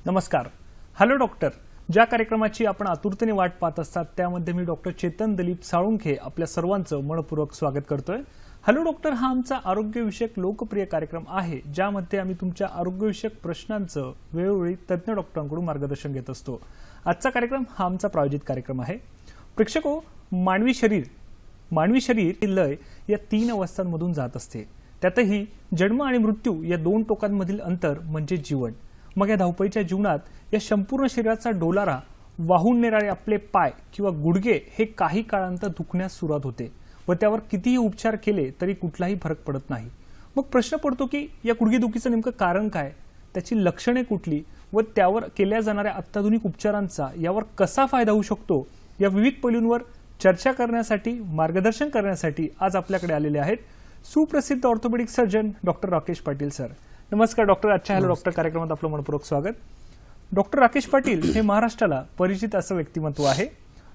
नमस्कार. Hello doctor, ज्या कार्यक्रमाची आपण आतुरतेने वाट पाहत असतात त्यामध्ये मी डॉक्टर चेतन दिलीप साळुंखे आपल्या सर्वांचं मनपूर्वक स्वागत करतोय. हॅलो डॉक्टर हा आमचा आरोग्यविषयक लोकप्रिय कार्यक्रम आहे ज्यामध्ये आम्ही तुमच्या आरोग्यविषयक प्रश्नांचं वेळोवेळी तज्ञ डॉक्टरांकडून मार्गदर्शन घेत असतो. आजचा कार्यक्रम हा आमचा प्रायोजित कार्यक्रम आहे. प्रेक्षको, मानवी शरीर ही लय या 3 अवस्थांमधून जात असते. त्यातही जन्म आणि मृत्यू या 2 टोकांमधील अंतर म्हणजे जीवन. मग या धावपळीच्या जीवनात या संपूर्ण शरीराचा डोलारा वाहून नेणारे आपले पाय किंवा गुडघे हे काही काळानंतर दुखण्यास सुरुवात होते व त्यावर कितीही उपचार केले तरी कुठलाही फरक पडत नाही. मग प्रश्न पडतो की या गुडघेदुखीचं नेमकं कारण काय, त्याची लक्षणे कुठली व त्यावर केल्या जाणाऱ्या अत्याधुनिक उपचारांचा यावर कसा फायदा होऊ शकतो, या विविध पैलूंवर चर्चा करण्यासाठी मार्गदर्शन करण्यासाठी आज आपल्याकडे आलेले आहेत सुप्रसिद्ध orthopaedic surgeon doctor Rakesh Patil sir. नमस्कार डॉक्टर. आजच्या हॅलो डॉक्टर कार्यक्रमात आपलं मनपूर्वक स्वागत. डॉक्टर राकेश पाटील हे महाराष्ट्राला परिचित असं व्यक्तिमत्व आहे.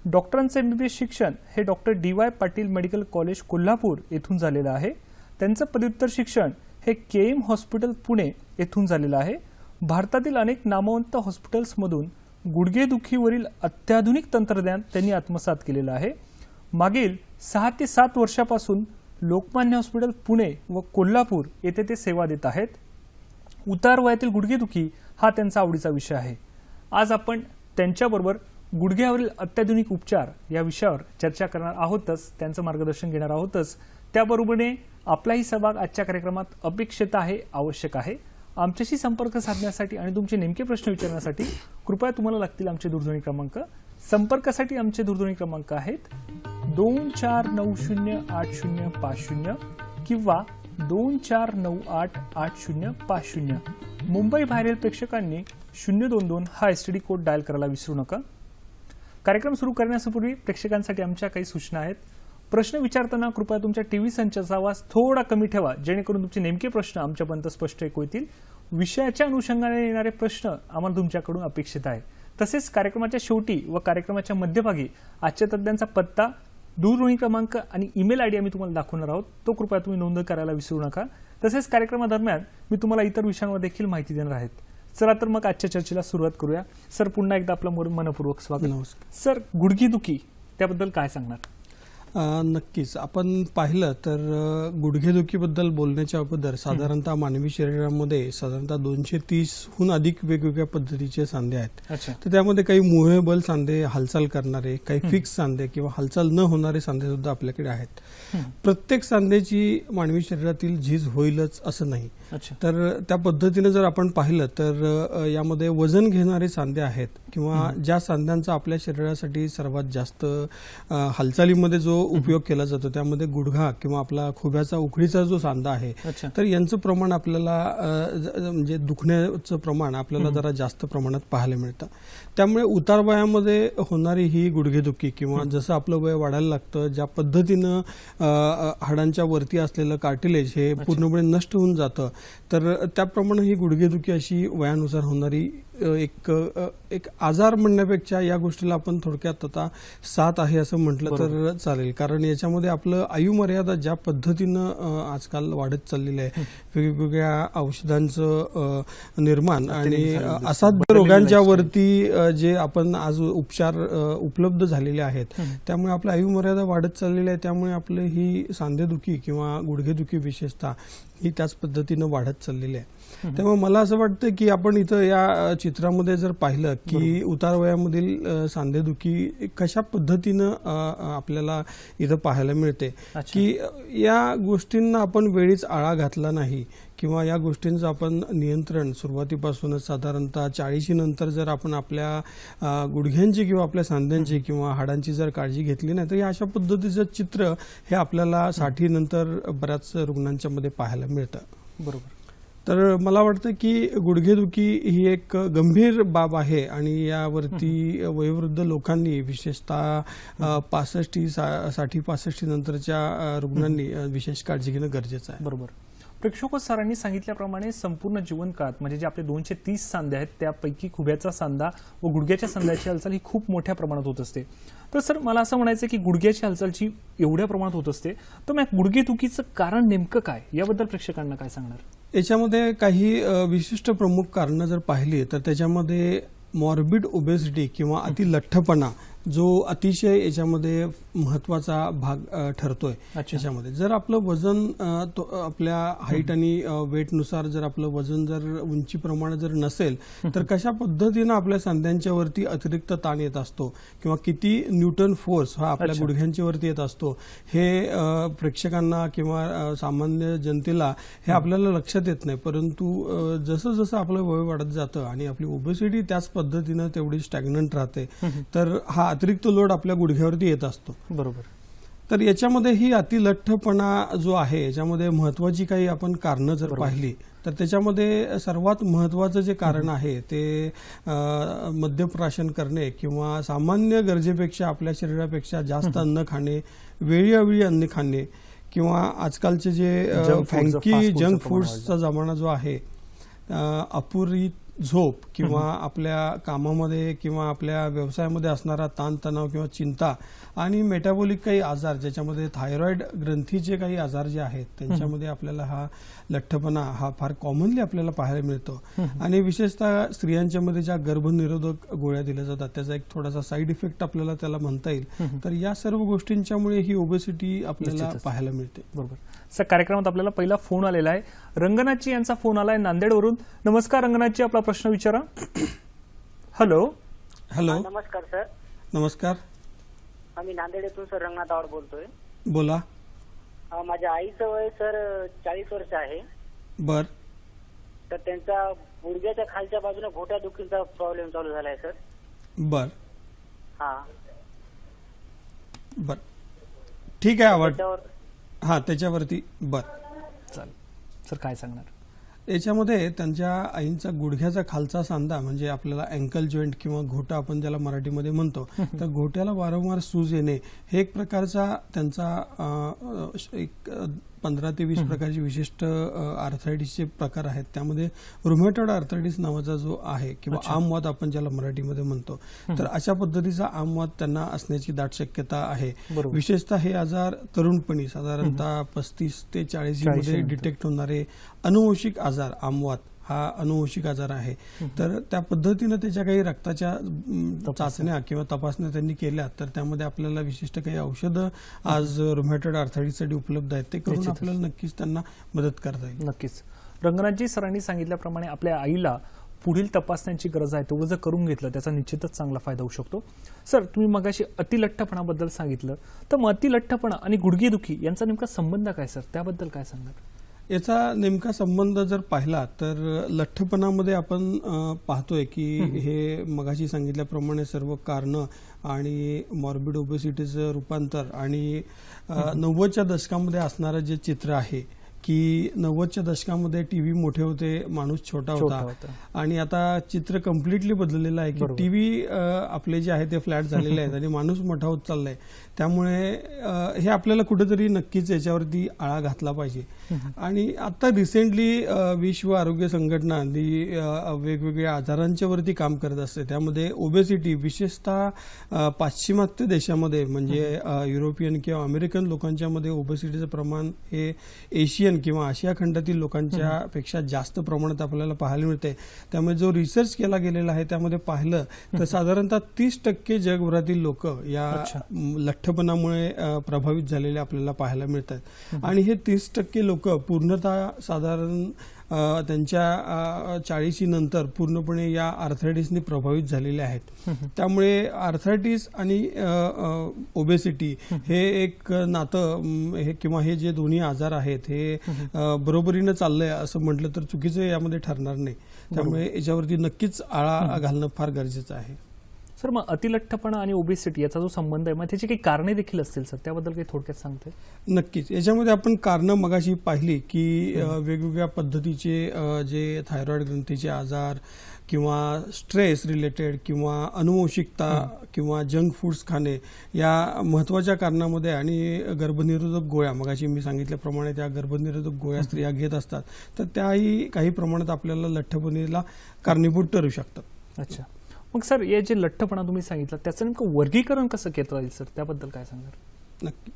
डॉक्टरांचे MBBS शिक्षण हे doctor DY Patil medical college Kolhapur येथून झालेलं आहे. त्यांचं पदव्युत्तर शिक्षण हे KM हॉस्पिटल पुणे येथून झालेलं आहे. भारतातील अनेक नामवंत हॉस्पिटल्समधून गुडघेदुखीवरील अत्याधुनिक तंत्रज्ञान त्यांनी आत्मसात केलेलं आहे. मागील 6 ते 7 वर्षापासून लोकमान्य हॉस्पिटल पुणे व कोल्हापूर येथे ते सेवा देत आहेत. उतार वयातील गुडघेदुखी हा त्यांचा आवडीचा विषय आहे. आज आपण त्यांच्याबरोबर गुडघ्यावरील अत्याधुनिक उपचार या विषयावर चर्चा करणार आहोतच, त्यांचं मार्गदर्शन घेणार आहोतच. त्याबरोबरने आपलाही सहभाग आजच्या कार्यक्रमात अपेक्षित आहे, आवश्यक आहे. आमच्याशी संपर्क साधण्यासाठी आणि तुमचे नेमके प्रश्न विचारण्यासाठी कृपया तुम्हाला लागतील आमचे दूरध्वनी क्रमांक. संपर्कासाठी आमचे दूरध्वनी क्रमांक आहेत 24908050 किंवा 24988050. मुंबई बाहेरील प्रेक्षकांनी 022 हा STD कोड डायल करायला विसरू नका. कार्यक्रम सुरू करण्यापूर्वी प्रेक्षकांसाठी आमच्या काही सूचना आहेत. प्रश्न विचारताना कृपया तुमच्या TV संचाचा आवाज थोडा कमी ठेवा जेणेकरून तुमचे नेमके प्रश्न आमच्यापर्यंत स्पष्ट ऐकू येतील. विषयाच्या अनुषंगाने येणारे प्रश्न आम्हाला तुमच्याकडून अपेक्षित आहे. तसेच कार्यक्रमाच्या शेवटी व कार्यक्रमाच्या मध्यभागी आजच्या तज्ञांचा पत्ता, दूरध्वनी क्रमांक आणि ईमेल ID आम्ही तुम्हाला दाखवणार आहोत. तो कृपया तुम्ही नोंद करायला विसरू नका. तसेच कार्यक्रमादरम्यान मी तुम्हाला इतर विषयांवर देखील माहिती देणार आहेत. चला तर मग आजच्या चर्चेला सुरुवात करूया. सर, पुन्हा एकदा आपलं मनपूर्वक स्वागत. सर, गुडघेदुखी त्याबद्दल काय सांगणार? नक्कीच. आपण पाहिलं तर गुडघेदुखीबद्दल बोलण्याच्या अगोदर साधारणतः मानवी शरीरामध्ये साधारणतः 230हून अधिक वेगवेगळ्या पद्धतीचे सांधे आहेत. तर त्यामध्ये काही मुव्हेबल सांधे, हालचाल करणारे, काही फिक्स सांधे किंवा हालचाल न होणारे सांधे सुद्धा आपल्याकडे आहेत. प्रत्येक सांधेची मानवी शरीरातील झीज होईलच असं नाही. तर त्या पद्धतीने जर आपण पाहिलं तर यामध्ये वजन घेणारे सांधे आहेत किंवा ज्या सांध्यांचा आपल्या शरीरासाठी सर्वात जास्त हालचालीमध्ये जो उपयोग केला जातो त्यामध्ये गुडघा किंवा आपला खोब्याचा उखळीचा जो सांधा आहे तर यांचं प्रमाण आपल्याला म्हणजे दुखण्याचं प्रमाण आपल्याला जरा जास्त प्रमाणात पाहायला मिळतं. त्यामुळे उतार वयामध्ये होणारी ही गुडघेदुखी किंवा जसं आपलं वय वाढायला लागतं, ज्या पद्धतीनं हाडांच्या वरती असलेलं कार्टिलेज हे पूर्णपणे नष्ट होऊन जातं तर त्याप्रमाणे ही गुडघेदुखी अशी वयानुसार होणारी एक आजार म्हणण्यापेक्षा या गोष्टीला आपण थोडक्यात आता साथ आहे असं म्हटलं तर चालेल. कारण याच्यामध्ये आपलं आयुमर्यादा ज्या पद्धतीनं आजकाल वाढत चाललेलं आहे, वेगवेगळ्या औषधांचं निर्माण आणि असाध्य रोगांच्या वरती जे आपण आज उपचार उपलब्ध झालेले आहेत त्यामुळे आपलं आयुमर्यादा वाढत चाललेली आहे. त्यामुळे आपलं ही सांधेदुखी किंवा गुडघेदुखी विशेषतः ही त्याच पद्धतीनं वाढत चाललेली आहे. त्यामुळे मला असं वाटतं की आपण इथं या चित्रामध्ये जर पाहिलं की उतार वयामधील सांधेदुखी कशा पद्धतीनं आपल्याला इथं पाहायला मिळते की या गोष्टींना आपण वेळीच आळा घातला नाही किंवा या गोष्टींचं आपण नियंत्रण सुरुवातीपासूनच साधारणतः 40 नंतर जर आपण आपल्या गुडघ्यांची किंवा आपल्या सांध्यांची किंवा हाडांची जर काळजी घेतली नाही तर या अशा पद्धतीचं चित्र हे आपल्याला 60 नंतर बऱ्याच रुग्णांच्या मध्ये पाहायला मिळतं. बरोबर. तर मला वाटतं की गुडघेदुखी ही एक गंभीर बाब आहे आणि यावरती वयोवृद्ध लोकांनी विशेषतः 60-65 नंतरच्या रुग्णांनी विशेष काळजी घेणं गरजेचं आहे. बरोबर. प्रेक्षक सरांनी सांगितल्याप्रमाणे संपूर्ण जीवनकाळात म्हणजे जे आपले 230 सांधे आहेत त्यापैकी खुब्याचा सांधा व गुडघ्याच्या सांध्याची हालचाल ही खूप मोठ्या प्रमाणात होत असते. तर सर, मला असं म्हणायचं की गुडघ्याची हालचालची एवढ्या प्रमाणात होत असते तर मग गुडघेदुखीचं कारण नेमकं काय याबद्दल प्रेक्षकांना काय सांगणार? याच्यामध्ये काही विशिष्ट प्रमुख कारणं जर पाहिली तर त्याच्यामध्ये मॉर्बिड ओबेसिटी किंवा अतिलठ्ठपणा जो अतिशय याच्यामध्ये महत्वाचा भाग ठरतोय. याच्यामध्ये जर आपलं वजन आपल्या हाईट आणि वेटनुसार जर आपलं वजन जर उंचीप्रमाणे जर नसेल तर कशा पद्धतीनं आपल्या सांध्यांच्या वरती अतिरिक्त ताण येत असतो किंवा किती न्यूटन फोर्स हा आपल्या गुडघ्यांच्या वरती येत असतो हे प्रेक्षकांना किंवा सामान्य जनतेला हे आपल्याला लक्षात येत नाही. परंतु जसं जसं आपलं वय वाढत जातं आणि आपली ओबेसिटी त्याच पद्धतीनं तेवढी स्टॅग्नंट राहते तर हा अतिरिक्त लोड आपल्या गुडघ्यावरती येत असतो. बरोबर. तर याच्यामध्ये ही अतिलठ्ठपणा जो आहे याच्यामध्ये महत्वाची काही आपण कारणं जर पाहिली तर त्याच्यामध्ये सर्वात महत्वाचं जे कारण आहे ते मद्यप्राशन करणे किंवा सामान्य गरजेपेक्षा आपल्या शरीरापेक्षा जास्त अन्न खाणे, वेळोवेळी अन्न खाणे किंवा आजकालचे जे फॅन्की जंक फूड्सचा जमाना जो आहे, अपुरी झोप किंवा आपल्या कामामध्ये किंवा आपल्या व्यवसायामध्ये असणारा ताणतणाव किंवा चिंता आणि मेटाबॉलिक काही आजार ज्याच्यामध्ये थायरॉइड ग्रंथीचे काही आजार जे आहेत त्यांच्यामध्ये आपल्याला हा लठ्ठपणा हा फार कॉमनली आपल्याला पाहायला मिळतो. आणि विशेषतः स्त्रियांच्या मध्ये ज्या गर्भनिरोधक गोळ्या दिल्या जातात त्याचा एक थोडासा साईड इफेक्ट आपल्याला त्याला म्हणता येईल. तर या सर्व गोष्टींच्यामुळे ही ओबेसिटी आपल्याला पाहायला मिळते. बरोबर. सर, कार्यक्रमात आपल्याला पहिला फोन आलेला आहे. रंगनाथजी यांचा फोन आलाय नांदेडवरून. नमस्कार रंगनाथजी, आपला प्रश्न विचारा. हॅलो. हॅलो. नमस्कार सर. नमस्कार. आम्ही नांदेड येथून सर रंगनाथ आवड बोलतोय. बोला. माझ्या आईचं वय सर 40 वर्ष आहे. बर. तर त्यांचा गुडघ्याच्या खालच्या बाजूने घोट्या दुखीचा प्रॉब्लेम चालू झालाय सर. बर. हा. बर, ठीक आहे. आवड त्याच्यावर हा त्याच्यावरती. बर, चालेल. सर काय सांगणार? याच्यामध्ये त्यांच्या आईंचा गुडघ्याचा खालचा सांधा म्हणजे आपल्याला अँकल जॉईंट किंवा घोटा आपण ज्याला मराठीमध्ये म्हणतो, तर घोट्याला वारंवार सूज येणे हे एक प्रकारचा त्यांचा एक 15 ते 20 प्रकारचे विशिष्ट आर्थरायटिसचे प्रकार आहेत. त्यामध्ये रुमॅटॉइड आर्थरायटिस नावाचा जो आहे किंवा आमवात आपण ज्याला मराठीमध्ये म्हणतो, तर अशा पद्धतीचा आमवात त्यांना असण्याची दाट शक्यता आहे. विशेषतः हे आजार तरुणपणी साधारणतः 35 ते 40 मध्ये डिटेक्ट होणारे अनुवंशिक आजार आमवात हा अनुवंशिक आजार आहे. तर त्या पद्धतीनं त्याच्या काही रक्ताच्या चाचण्या किंवा तपासण्या त्यांनी केल्या तर त्यामध्ये आपल्याला विशिष्ट काही औषधं आज रुमॅटॉइड आर्थरायटिससाठी उपलब्ध आहेत. ते करून आपल्याला नक्कीच त्यांना मदत करता येईल. नक्कीच. रंगनाथजी सरांनी सांगितल्याप्रमाणे आपल्या आईला पुढील तपासण्यांची गरज आहे. तो जर करून घेतलं त्याचा निश्चितच चांगला फायदा होऊ शकतो. सर, तुम्ही मगाशी अतिलठ्ठपणाबद्दल सांगितलं, तर मग अतिलठ्ठपणा आणि गुडघेदुखी यांचा नेमका संबंध काय सर? त्याबद्दल काय सांगाल? याचा नेमका संबंध जर पाहिला तर लठ्ठपणामध्ये आपण पाहतोय की हे मगाशी सांगितल्याप्रमाणे सर्व कारणं आणि मॉर्बिड ओबेसिटीचं रूपांतर आणि 90च्या दशकामध्ये असणारं जे चित्र आहे की 90च्या दशकामध्ये टीव्ही मोठे होते, माणूस छोटा होता आणि आता चित्र कम्प्लिटली बदललेलं आहे की टीव्ही आपले जे आहे ते फ्लॅट झालेले आहेत आणि माणूस मोठा होत चाललाय. त्यामुळे हे आपल्याला कुठेतरी नक्कीच याच्यावरती आळा घातला पाहिजे. आणि आता रिसेंटली विश्व आरोग्य संघटना वेगवेगळ्या आजारांच्या वरती काम करत असते. त्यामध्ये ओबेसिटी विशेषतः पाश्चिमात्य देशामध्ये म्हणजे युरोपियन किंवा अमेरिकन लोकांच्या मध्ये ओबेसिटीचं प्रमाण हे एशियन किंवा आशिया खंडातील लोकांच्या पेक्षा जास्त प्रमाणात आपल्याला पाहायला मिळते. त्यामुळे जो रिसर्च केला गेलेला आहे त्यामध्ये पाहिलं तर साधारणतः 30% जगभरातील लोक या लठ्ठपणामुळे प्रभावित झालेले आपल्याला पाहायला मिळतात. आणि हे 30% लोक पूर्णतः साधारण त्यांच्या 40 नंतर पूर्णपणे या आर्थरायटिसने प्रभावित झालेले आहेत. त्यामुळे आर्थरायटिस आणि ओबेसिटी हे एक नातं हे किंवा हे जे दोन्ही आजार आहेत हे बरोबरीनं चाललंय असं म्हटलं तर चुकीचं यामध्ये ठरणार नाही. त्यामुळे याच्यावरती नक्कीच आळा घालणं फार गरजेचं आहे. सर, मग अतिलठ्ठपणा आणि ओबेसिटी याचा जो संबंध आहे, मग त्याची काही कारणे देखील असतील सर, त्याबद्दल काही थोडक्यात सांगते? नक्कीच. याच्यामध्ये आपण कारणं मगाशी पाहिली की वेगवेगळ्या पद्धतीचे जे थायरॉइड ग्रंथीचे आजार किंवा स्ट्रेस रिलेटेड किंवा अनुवंशिकता किंवा जंक फूड्स खाणे या महत्वाच्या कारणामध्ये आणि गर्भनिरोधक गोळ्या मगाशी मी सांगितल्याप्रमाणे त्या गर्भनिरोधक गोळ्या स्त्रिया घेत असतात तर त्याही काही प्रमाणात आपल्याला लठ्ठपणेला कारणीभूत ठरू शकतात. अच्छा. मग सर, हे जे लठ्ठपणा तुम्ही सांगितलं त्याचं नेमकं वर्गीकरण कसं केलं जाईल सर, त्याबद्दल काय सांगणार? नक्की.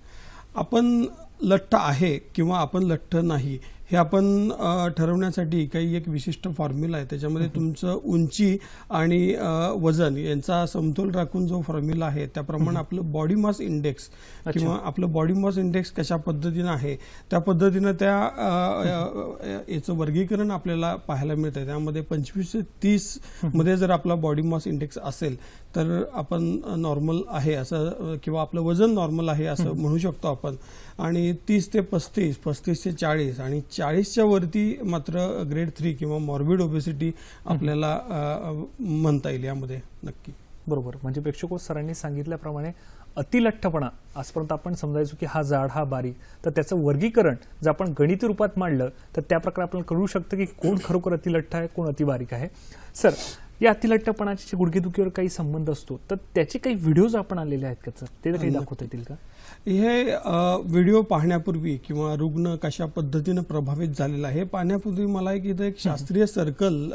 आपण लठ्ठ आहे किंवा आपण लठ्ठ नाही हे आपण ठरवण्यासाठी काही एक विशिष्ट फॉर्म्युला आहे. त्याच्यामध्ये तुमचं उंची आणि वजन यांचा समतोल राखून जो फॉर्म्युला आहे त्याप्रमाणे आपलं बॉडी मास इंडेक्स किंवा आपलं बॉडी मास इंडेक्स कशा पद्धतीनं आहे त्या पद्धतीनं त्या याचं वर्गीकरण आपल्याला पाहायला मिळतं. त्यामध्ये 25 ते 30 मध्ये जर आपला बॉडी मास इंडेक्स असेल तर आपण नॉर्मल आहे असं किंवा आपलं वजन नॉर्मल आहे असं म्हणू शकतो आपण. आणि 30 ते 35, 35 ते 40 आणि 40च्या वरती मात्र ग्रेड 3 किंवा मॉर्बिड ओबेसिटी आपल्याला म्हणता येईल यामध्ये नक्की. बरोबर. म्हणजे प्रेक्षको सरांनी सांगितल्याप्रमाणे अतिलठ्ठपणा आजपर्यंत आपण समजायचो की हा जाड हा बारीक, तर त्याचं वर्गीकरण जर आपण गणिती रूपात मांडलं तर त्या प्रकारे आपल्याला कळू शकतं की कोण खरोखर अतिलठ्ठ आहे कोण अतिबारीक आहे. सर, या अतिलठ्ठपणाची गुडघेदुखीवर काही संबंध असतो तर त्याचे काही व्हिडिओज आपण आलेले आहेत का सर, ते काही दाखवता येतील का? हे व्हिडिओ पाहण्यापूर्वी किंवा रुग्ण कशा पद्धतीनं प्रभावित झालेला आहे हे पाहण्यापूर्वी मला इथं एक शास्त्रीय सर्कल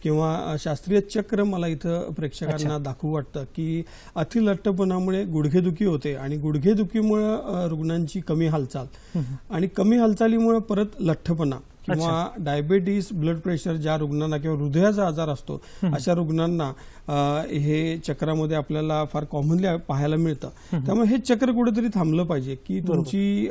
किंवा शास्त्रीय चक्र मला इथं प्रेक्षकांना दाखवू वाटतं की अतिलठ्ठपणामुळे गुडघेदुखी होते आणि गुडघेदुखीमुळे रुग्णांची कमी हालचाल आणि कमी हालचालीमुळे परत लठ्ठपणा किंवा डायबेटीस, ब्लड प्रेशर ज्या रुग्णांना किंवा हृदयाचा आजार असतो अशा रुग्णांना हे चक्रामध्ये आपल्याला फार कॉमनली पाहायला मिळतं. त्यामुळे हे चक्र कुठेतरी थांबलं पाहिजे की तुमची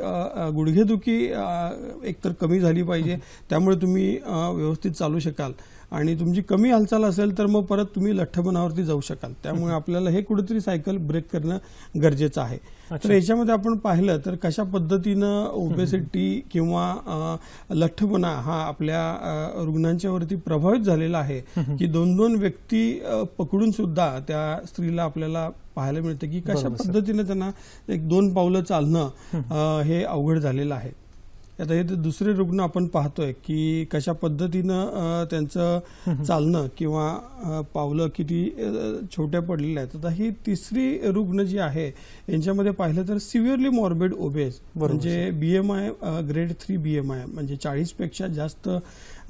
गुडघेदुखी एकतर कमी झाली पाहिजे, त्यामुळे तुम्ही व्यवस्थित चालू शकाल आणि तुमची कमी हालचाल असेल तर मग परत तुम्ही लठ्ठपणावरती जाऊ शकाल. त्यामुळे आपल्याला हे कुठेतरी सायकल ब्रेक करणं गरजेचं आहे. तर याच्यामध्ये आपण पाहिलं तर कशा पद्धतीनं ओबेसिटी किंवा लठ्ठपणा हा आपल्या रुग्णांच्यावरती प्रभावित झालेला आहे की 2-2 व्यक्ती पकडून सुद्धा त्या स्त्रीला आपल्याला पाहायला मिळतं की कशा पद्धतीनं त्यांना 1-2 पावलं चालणं हे अवघड झालेलं आहे. आता हे दुसरे रुग्ण आपण पाहतोय की कशा पद्धतीनं त्यांचं चालणं किंवा पावलं किती छोट्या पडलेल्या आहेत. आता ही तिसरी रुग्ण जी आहे यांच्यामध्ये पाहिलं तर सिव्हिअरली मॉर्बिड ओबेस म्हणजे BMI ग्रेड 3 BMI म्हणजे 40 पेक्षा जास्त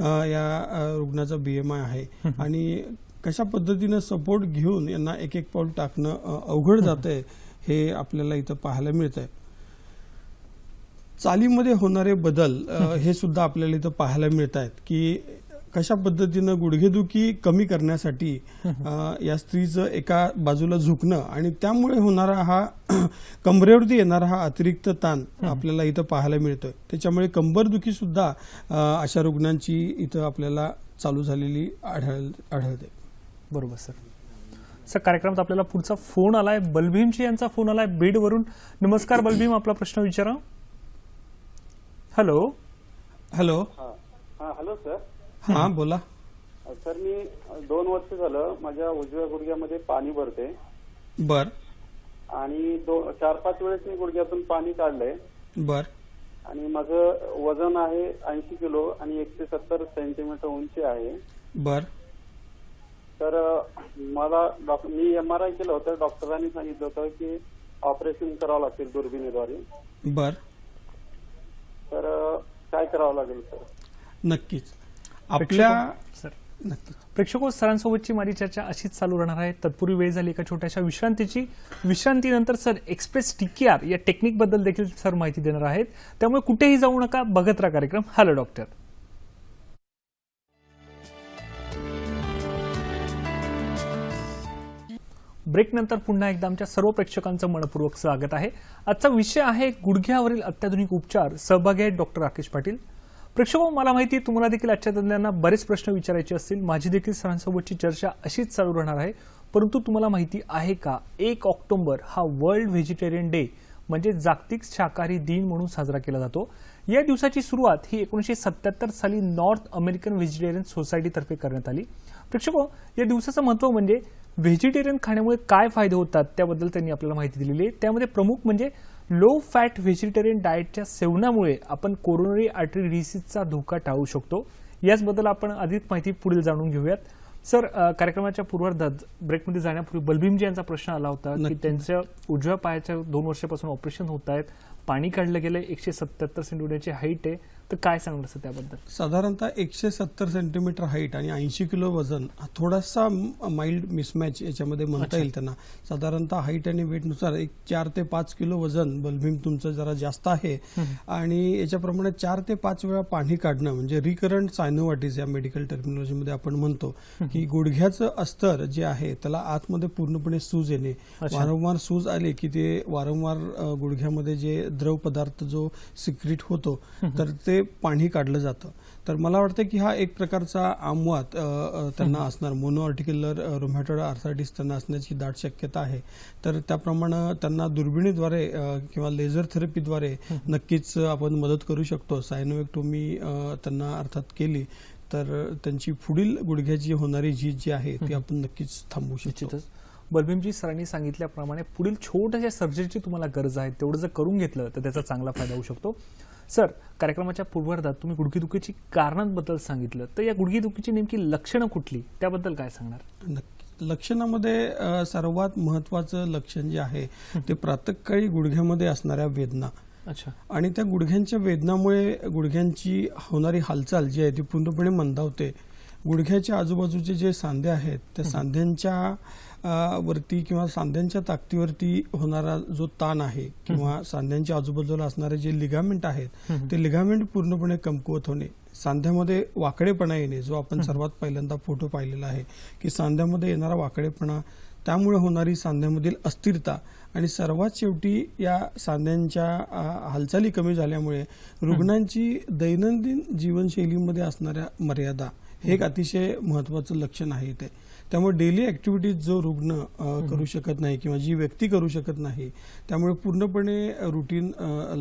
या रुग्णाचा BMI आहे आणि कशा पद्धतीनं सपोर्ट घेऊन यांना एक पाऊल टाकणं अवघड जातंय हे आपल्याला इथं पाहायला मिळतंय. चालीमध्ये होणारे बदल हे सुद्धा आपल्याला इथं पाहायला मिळत आहेत की कशा पद्धतीनं गुडघेदुखी कमी करण्यासाठी या स्त्रीचं एका बाजूला झुकणं आणि त्यामुळे होणारा हा कंबरेवरती येणारा हा अतिरिक्त ताण आपल्याला इथं पाहायला मिळतोय. त्याच्यामुळे कंबरदुखी सुद्धा अशा रुग्णांची इथं आपल्याला चालू झालेली आढळते. बरोबर सर. सर, कार्यक्रमात आपल्याला पुढचा फोन आलाय, बलभीमजी यांचा फोन आलाय बीडवरून. नमस्कार बलभीम, आपला प्रश्न विचारा. हॅलो. हॅलो. Hello sir. हा बोला सर. मी 2 वर्ष झालं माझ्या उजव्या गुडघ्यामध्ये पाणी भरते. बर. आणि 4-5 वेळेस मी गुडघ्यातून पाणी काढलंय. बर. आणि माझं वजन आहे 80 किलो आणि 170 सेंटीमीटर उंची आहे. बर. तर मला मी MRI केलं होतं, डॉक्टरांनी सांगितलं होतं की ऑपरेशन करावं लागेल दुर्बिणीद्वारे. बर. तर काय करावं लागेल सर? नक्कीच. आपल्या प्रेक्षको, सरांसोबतची माझी चर्चा अशीच चालू राहणार आहे. तत्पूर्वी वेळ झाली एका छोट्याशा विश्रांतीची. विश्रांतीनंतर सर एक्सप्रेस TKR या टेक्निक बद्दल देखील सर माहिती देणार आहेत. त्यामुळे कुठेही जाऊ नका, बघत राहा कार्यक्रम हॅलो डॉक्टर. ब्रेक नंतर पुन्हा एकदा आमच्या सर्व प्रेक्षकांचं मनपूर्वक स्वागत आहे. आजचा विषय आहे गुडघ्यावरील अत्याधुनिक उपचार. सहभागी आहेत डॉक्टर राकेश पाटील. प्रेक्षको, मला माहिती आहे तुम्हाला देखील आजच्या तज्ञांना बरेच प्रश्न विचारायचे असतील. माझी देखील सरांसोबतची चर्चा अशीच चालू राहणार आहे. परंतु तुम्हाला माहिती आहे का 1 ऑक्टोबर हा वर्ल्ड व्हेजिटेरियन डे म्हणजे जागतिक शाकाहारी दिन म्हणून साजरा केला जातो. या दिवसाची सुरुवात ही 1977 साली नॉर्थ अमेरिकन व्हेजिटेरियन सोसायटीतर्फे करण्यात आली. प्रेक्षको, या दिवसाचं महत्त्व म्हणजे व्हेजिटेरियन खाण्यामुळे काय फायदे होतात त्याबद्दल त्यांनी आपल्याला माहिती दिलेली आहे. त्यामध्ये प्रमुख म्हणजे लो फॅट व्हेजिटेरियन डाएटच्या सेवनामुळे आपण कोरोनरी आर्टरी डिसीजचा धोका टाळू शकतो. याचबद्दल आपण अधिक माहिती पुढील जाणून घेऊयात. सर, कार्यक्रमाच्या पूर्वार्धात ब्रेकमध्ये जाण्यापूर्वी बलभीमजी यांचा प्रश्न आला होता की त्यांच्या उजव्या पायाच्या 2 वर्षापासून ऑपरेशन होत आहेत, पाणी काढलं गेलंय, 177 सेंटीमीटरची हाईट आहे, तर काय सांगणार सर त्याबद्दल? साधारणतः 170 सेंटीमीटर हाईट आणि 80 किलो वजन हा थोडासा माइल्ड मिसमॅच याच्यामध्ये म्हणता येईल त्यांना. साधारणतः हाईट आणि वेटनुसार एक 4 ते 5 किलो वजन बलभीम तुमचं जरा जास्त आहे आणि याच्याप्रमाणे 4 ते 5 वेळा पाणी काढणं म्हणजे रिकरंट सायनोवायटिस या मेडिकल टर्मिनॉलॉजीमध्ये आपण म्हणतो की गुडघ्याचं अस्तर जे आहे त्याला आतमध्ये पूर्णपणे सूज येणे, वारंवार सूज आले की ते वारंवार गुडघ्यामध्ये जे द्रव पदार्थ जो सिक्रीट होतो तर ते पाणी काढलं जातं. तर मला वाटतं की हा एक प्रकारचा आमवात त्यांना असणार, मोनो आर्टिक्युलर रुमॅटॉइड आर्थरायटिस त्यांना असण्याची दाट शक्यता आहे. तर त्याप्रमाणे त्यांना दुर्बिणीद्वारे किंवा लेझर थेरपीद्वारे नक्कीच आपण मदत करू शकतो. सायनोवेक्टोमी त्यांना अर्थात केली तर त्यांची पुढील गुडघ्याची होणारी झीज जी आहे ती आपण नक्कीच थांबवू शकतो. बलभीमजी सरांनी सांगितल्याप्रमाणे पुढील छोट्याशा सर्जरीची तुम्हाला गरज आहे, तेवढं जर करून घेतलं तर त्याचा चांगला फायदा होऊ शकतो. सर, कार्यक्रमाच्या पूर्वार्धात तुम्ही गुडघेदुखीची कारणांबद्दल सांगितलं, तर या गुडघेदुखीची नेमकी लक्षणं कुठली त्याबद्दल काय सांगणार? लक्षणामध्ये सर्वात महत्वाचं लक्षण जे आहे ते प्रातःकाळी गुडघ्यामध्ये असणाऱ्या वेदना. अच्छा. आणि त्या गुडघ्यांच्या वेदनामुळे गुडघ्यांची होणारी हालचाल जी आहे ती पूर्णपणे मंदावते. गुडघ्याच्या आजूबाजूचे जे सांधे आहेत त्या सांध्यांच्या वरती किंवा सांध्यांच्या ताकदीवरती होणारा जो ताण आहे किंवा सांध्यांच्या आजूबाजूला असणारे जे लिगामेंट आहेत ते लिगामेंट पूर्णपणे कमकुवत होणे, सांध्यामध्ये वाकडेपणा येणे, जो आपण सर्वात पहिल्यांदा फोटो पाहिलेला आहे की सांध्यामध्ये येणारा वाकडेपणा, त्यामुळे होणारी सांध्यामधील अस्थिरता आणि सर्वात शेवटी या सांध्यांच्या हालचाली कमी झाल्यामुळे रुग्णांची दैनंदिन जीवनशैलीमध्ये असणाऱ्या मर्यादा हे एक अतिशय महत्वाचं लक्षण आहे ते. त्यामुळे डेली ऍक्टिव्हिटीज जो रुग्ण करू शकत नाही किंवा जी व्यक्ती करू शकत नाही, त्यामुळे पूर्णपणे रुटीन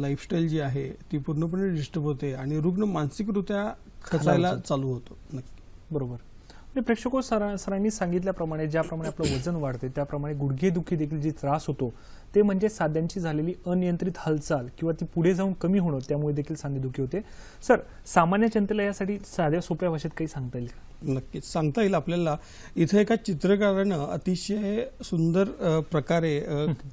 लाईफस्टाईल जी आहे ती पूर्णपणे डिस्टर्ब होते आणि रुग्ण मानसिकरित्या खचायला चालू होतो. नक्की बरोबर. प्रेक्षको, सरांनी सांगितल्याप्रमाणे ज्याप्रमाणे आपलं वजन वाढते त्याप्रमाणे गुडघेदुखी देखील जी त्रास होतो ते म्हणजे सांध्यांची झालेली अनियंत्रित हालचाल किंवा ती पुढे जाऊन कमी होणं, त्यामुळे देखील सांधेदुखी होते. सर, सामान्य जनतेला यासाठी साध्या सोप्या भाषेत काही सांगता येईल का? नक्कीच सांगता येईल आपल्याला. इथे एका चित्रकारानं अतिशय सुंदर प्रकारे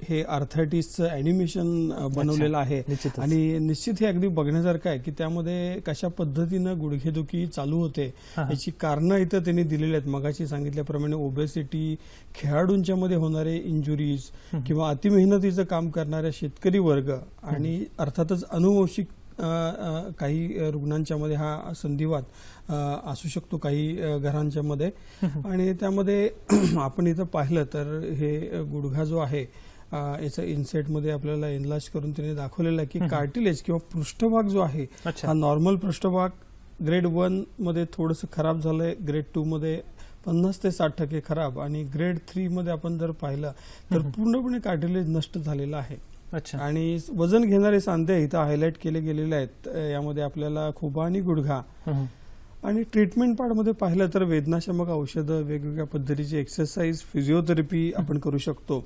हे आर्थरायटिसचं अॅनिमेशन बनवलेलं आहे आणि निश्चित हे अगदी बघण्यासारखं आहे की त्यामध्ये कशा पद्धतीनं गुडघेदुखी चालू होते याची कारणं इथं त्यांनी दिलेली आहेत. मगाशी सांगितल्याप्रमाणे ओबेसिटी, खेळाडूंच्या मध्ये होणारे इंजुरीज किंवा अतिमेहनतीचं काम करणाऱ्या शेतकरी वर्ग आणि अर्थातच अनुवंशिक काही रुग्णांच्या मध्ये हा संधिवात असू शकतो काही घरांच्या मध्ये. आणि त्यामध्ये आपण इथं पाहिलं तर हे गुडघा जो आहे याचा इन्सेट मध्ये आपल्याला एनलार्ज करून त्याने दाखवलेला आहे की कार्टिलेज किंवा पृष्ठभाग जो आहे हा नॉर्मल पृष्ठभाग ग्रेड 1 मध्ये थोडंसं खराब झालंय, ग्रेड 2 मध्ये 50 ते 60% खराब आणि ग्रेड 3 मध्ये आपण जर पाहिलं तर पूर्णपणे कार्टिलेज नष्ट झालेला आहे. आणि वजन घेणारे सांधे इथं हायलाइट केले गेलेले आहेत. यामध्ये आपल्याला खुबा आणि गुडघा आणि ट्रीटमेंट पार्ट मध्ये पाहिलं तर वेदनाशामक औषधं, वेगवेगळ्या पद्धतीची एक्सरसाइज, फिजिओथेरपी आपण करू शकतो.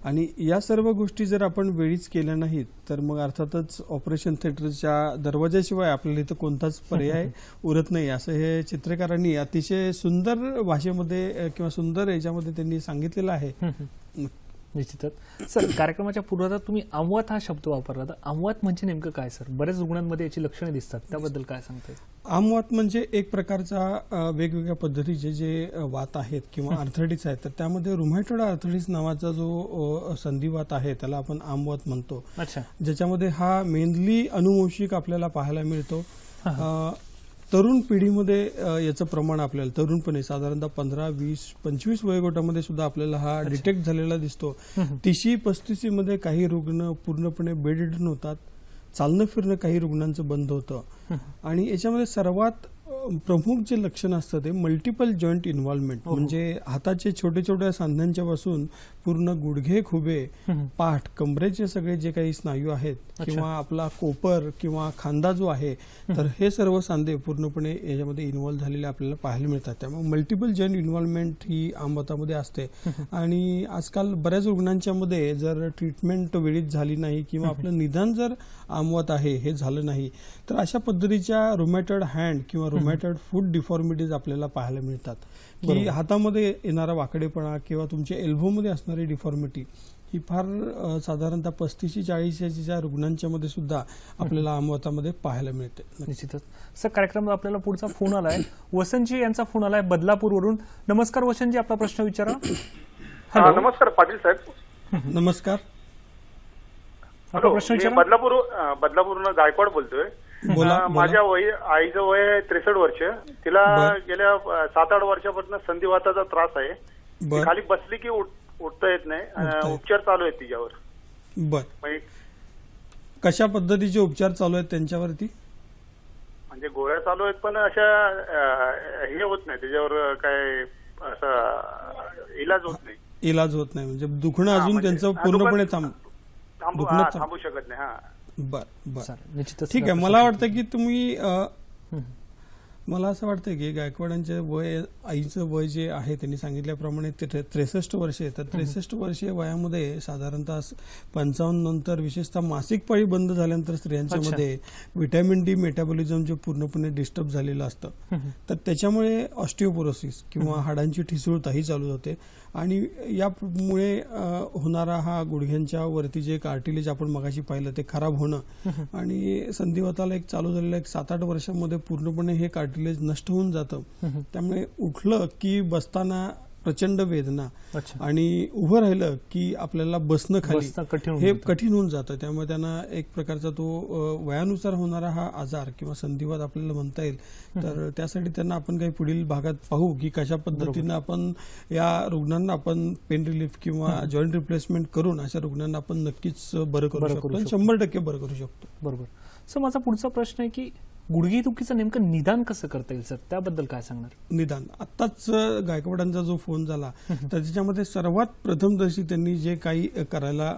आणि या सर्व गोष्टी जर आपण वेळीच केल्या नाहीत तर मग अर्थातच ऑपरेशन थिएटरच्या दरवाजाशिवाय आपल्याला इथं कोणताच पर्याय उरत नाही, असं हे चित्रकारांनी अतिशय सुंदर भाषेमध्ये किंवा सुंदर याच्यामध्ये त्यांनी सांगितलेलं आहे. निश्चितच. सर, कार्यक्रमाच्या पूर्वार्धात तुम्ही आमवात हा शब्द वापरला, तर आमवात म्हणजे नेमकं काय सर? बऱ्याच रुग्णांमध्ये याची लक्षणे दिसतात, त्याबद्दल काय सांगता येईल? आमवात म्हणजे एक प्रकारचा वेगवेगळ्या पद्धतीचे जे वात आहेत किंवा आर्थरायटिस आहेत तर त्यामध्ये रुमॅटॉइड आर्थरायटिस नावाचा जो संधिवात आहे त्याला आपण आमवात म्हणतो. ज्याच्यामध्ये हा मेनली अनुवंशिक आपल्याला पाहायला मिळतो. तरुण पिढीमध्ये याचं प्रमाण आपल्याला तरुणपणे साधारणतः 15, 20, 25 वयोगटामध्ये सुद्धा आपल्याला हा डिटेक्ट झालेला दिसतो. 30-35 मध्ये काही रुग्ण पूर्णपणे बेडरिडन होतात, चालणं फिरणं काही रुग्णांचं बंद होतं. आणि याच्यामध्ये सर्वात प्रमुख जे लक्षण असतं ते मल्टिपल जॉईंट इन्व्हॉल्वमेंट, म्हणजे हाताचे छोटे छोट्या सांध्यांच्या पासून पूर्ण गुडघे, खुबे, पाठ, कमरेचे सगळे जे काही स्नायू आहेत किंवा आपला कोपर किंवा खांदा जो आहे तर हे सर्व सांधे पूर्णपणे याच्यामध्ये इन्व्हॉल्व झालेले आपल्याला पाहायला मिळतात. त्यामुळे मल्टिपल जॉईंट इन्व्हॉल्वमेंट ही आमवातामध्ये असते. आणि आजकाल बऱ्याच रुग्णांच्या मध्ये जर ट्रीटमेंट वेळीच झाली नाही किंवा आपलं निदान जर आमवात आहे हे झालं नाही तर अशा पद्धतीच्या रुमॅटॉइड हँड किंवा रुमॅटॉइड फूट डिफॉर्मिटीज आपल्याला पाहायला मिळतात, की हातामध्ये येणारा वाकडेपणा किंवा तुमच्या एल्बोमध्ये असणारी डिफॉर्मिटी ही फार साधारणतः 35-40 रुग्णांच्या मध्ये सुद्धा आपल्याला आमवतामध्ये पाहायला मिळते. निश्चितच. सर, कार्यक्रमात आपल्याला पुढचा फोन आलाय. वसंतजी यांचा फोन आलाय बदलापूरवरून. नमस्कार वसंतजी, आपला प्रश्न विचारा. नमस्कार पाटील साहेब. नमस्कार. आपला प्रश्न मी विचारा. बदलापूरनं गायकवाड बोलतोय. माझ्या आईचं वय 63 वर्ष. तिला गेल्या 7-8 वर्षापासून संधिवाताचा त्रास आहे. ती खाली बसली की उठता येत नाही. उपचार चालू आहेत तिच्यावर. बर, कशा पद्धतीचे उपचार चालू आहेत त्यांच्यावरती? म्हणजे गोळ्या चालू आहेत, पण अशा हे होत नाही त्याच्यावर, काय असं इलाज होत नाही. इलाज होत नाही म्हणजे दुखणं अजून त्यांचं पूर्णपणे थांबू शकत नाही. हा, बर बर, निश्चितच. ठीक आहे. मला वाटतं की तुम्ही मला असं वाटतं की गायकवाडांचे वय, आईचं वय जे आहे त्यांनी सांगितल्याप्रमाणे ते 63 वर्ष आहे. तर 63 वर्षीय वयामध्ये साधारणतः 55 नंतर, विशेषतः मासिक पाळी बंद झाल्यानंतर स्त्रियांच्या मध्ये व्हिटॅमिन डी मेटाबॉलिझम जे पूर्णपणे डिस्टर्ब झालेलं असतं, तर त्याच्यामुळे ऑस्टिओपोरोसिस किंवा हाडांची ठिसूळता ही चालू होते. आणि यामुळे होणारा हा गुडघ्यांच्या वरती जे कार्टिलेज आपण मगाशी पाहिलं ते खराब होणं, आणि संधिवाताला एक चालू झालेलं 7-8 वर्षांमध्ये पूर्णपणे हे कार्टिलेज नष्ट होऊन जातं. त्यामुळे उठलं की बसताना प्रचंड वेदना, आणि उभं राहिलं की आपल्याला बसणं खाली हे कठीण होऊन जातं. त्यामुळे त्यांना एक प्रकारचा तो वयानुसार होणारा हा आजार किंवा संधिवात आपल्याला म्हणता येईल. तर त्यासाठी त्यांना आपण काही पुढील भागात पाहू की कशा पद्धतीनं आपण या रुग्णांना आपण पेन रिलीफ किंवा जॉईंट रिप्लेसमेंट करून अशा रुग्णांना आपण नक्कीच बरं करू शकतो, 100% बरं करू शकतो. बरोबर. सर, माझा पुढचा प्रश्न आहे की गुडघेदुखीचं नेमकं निदान कसं करता येईल सर, त्याबद्दल काय सांगणार? निदान आत्ताच गायकवाडांचा जो फोन झाला तर त्याच्यामध्ये सर्वात प्रथमदर्शी त्यांनी जे काही करायला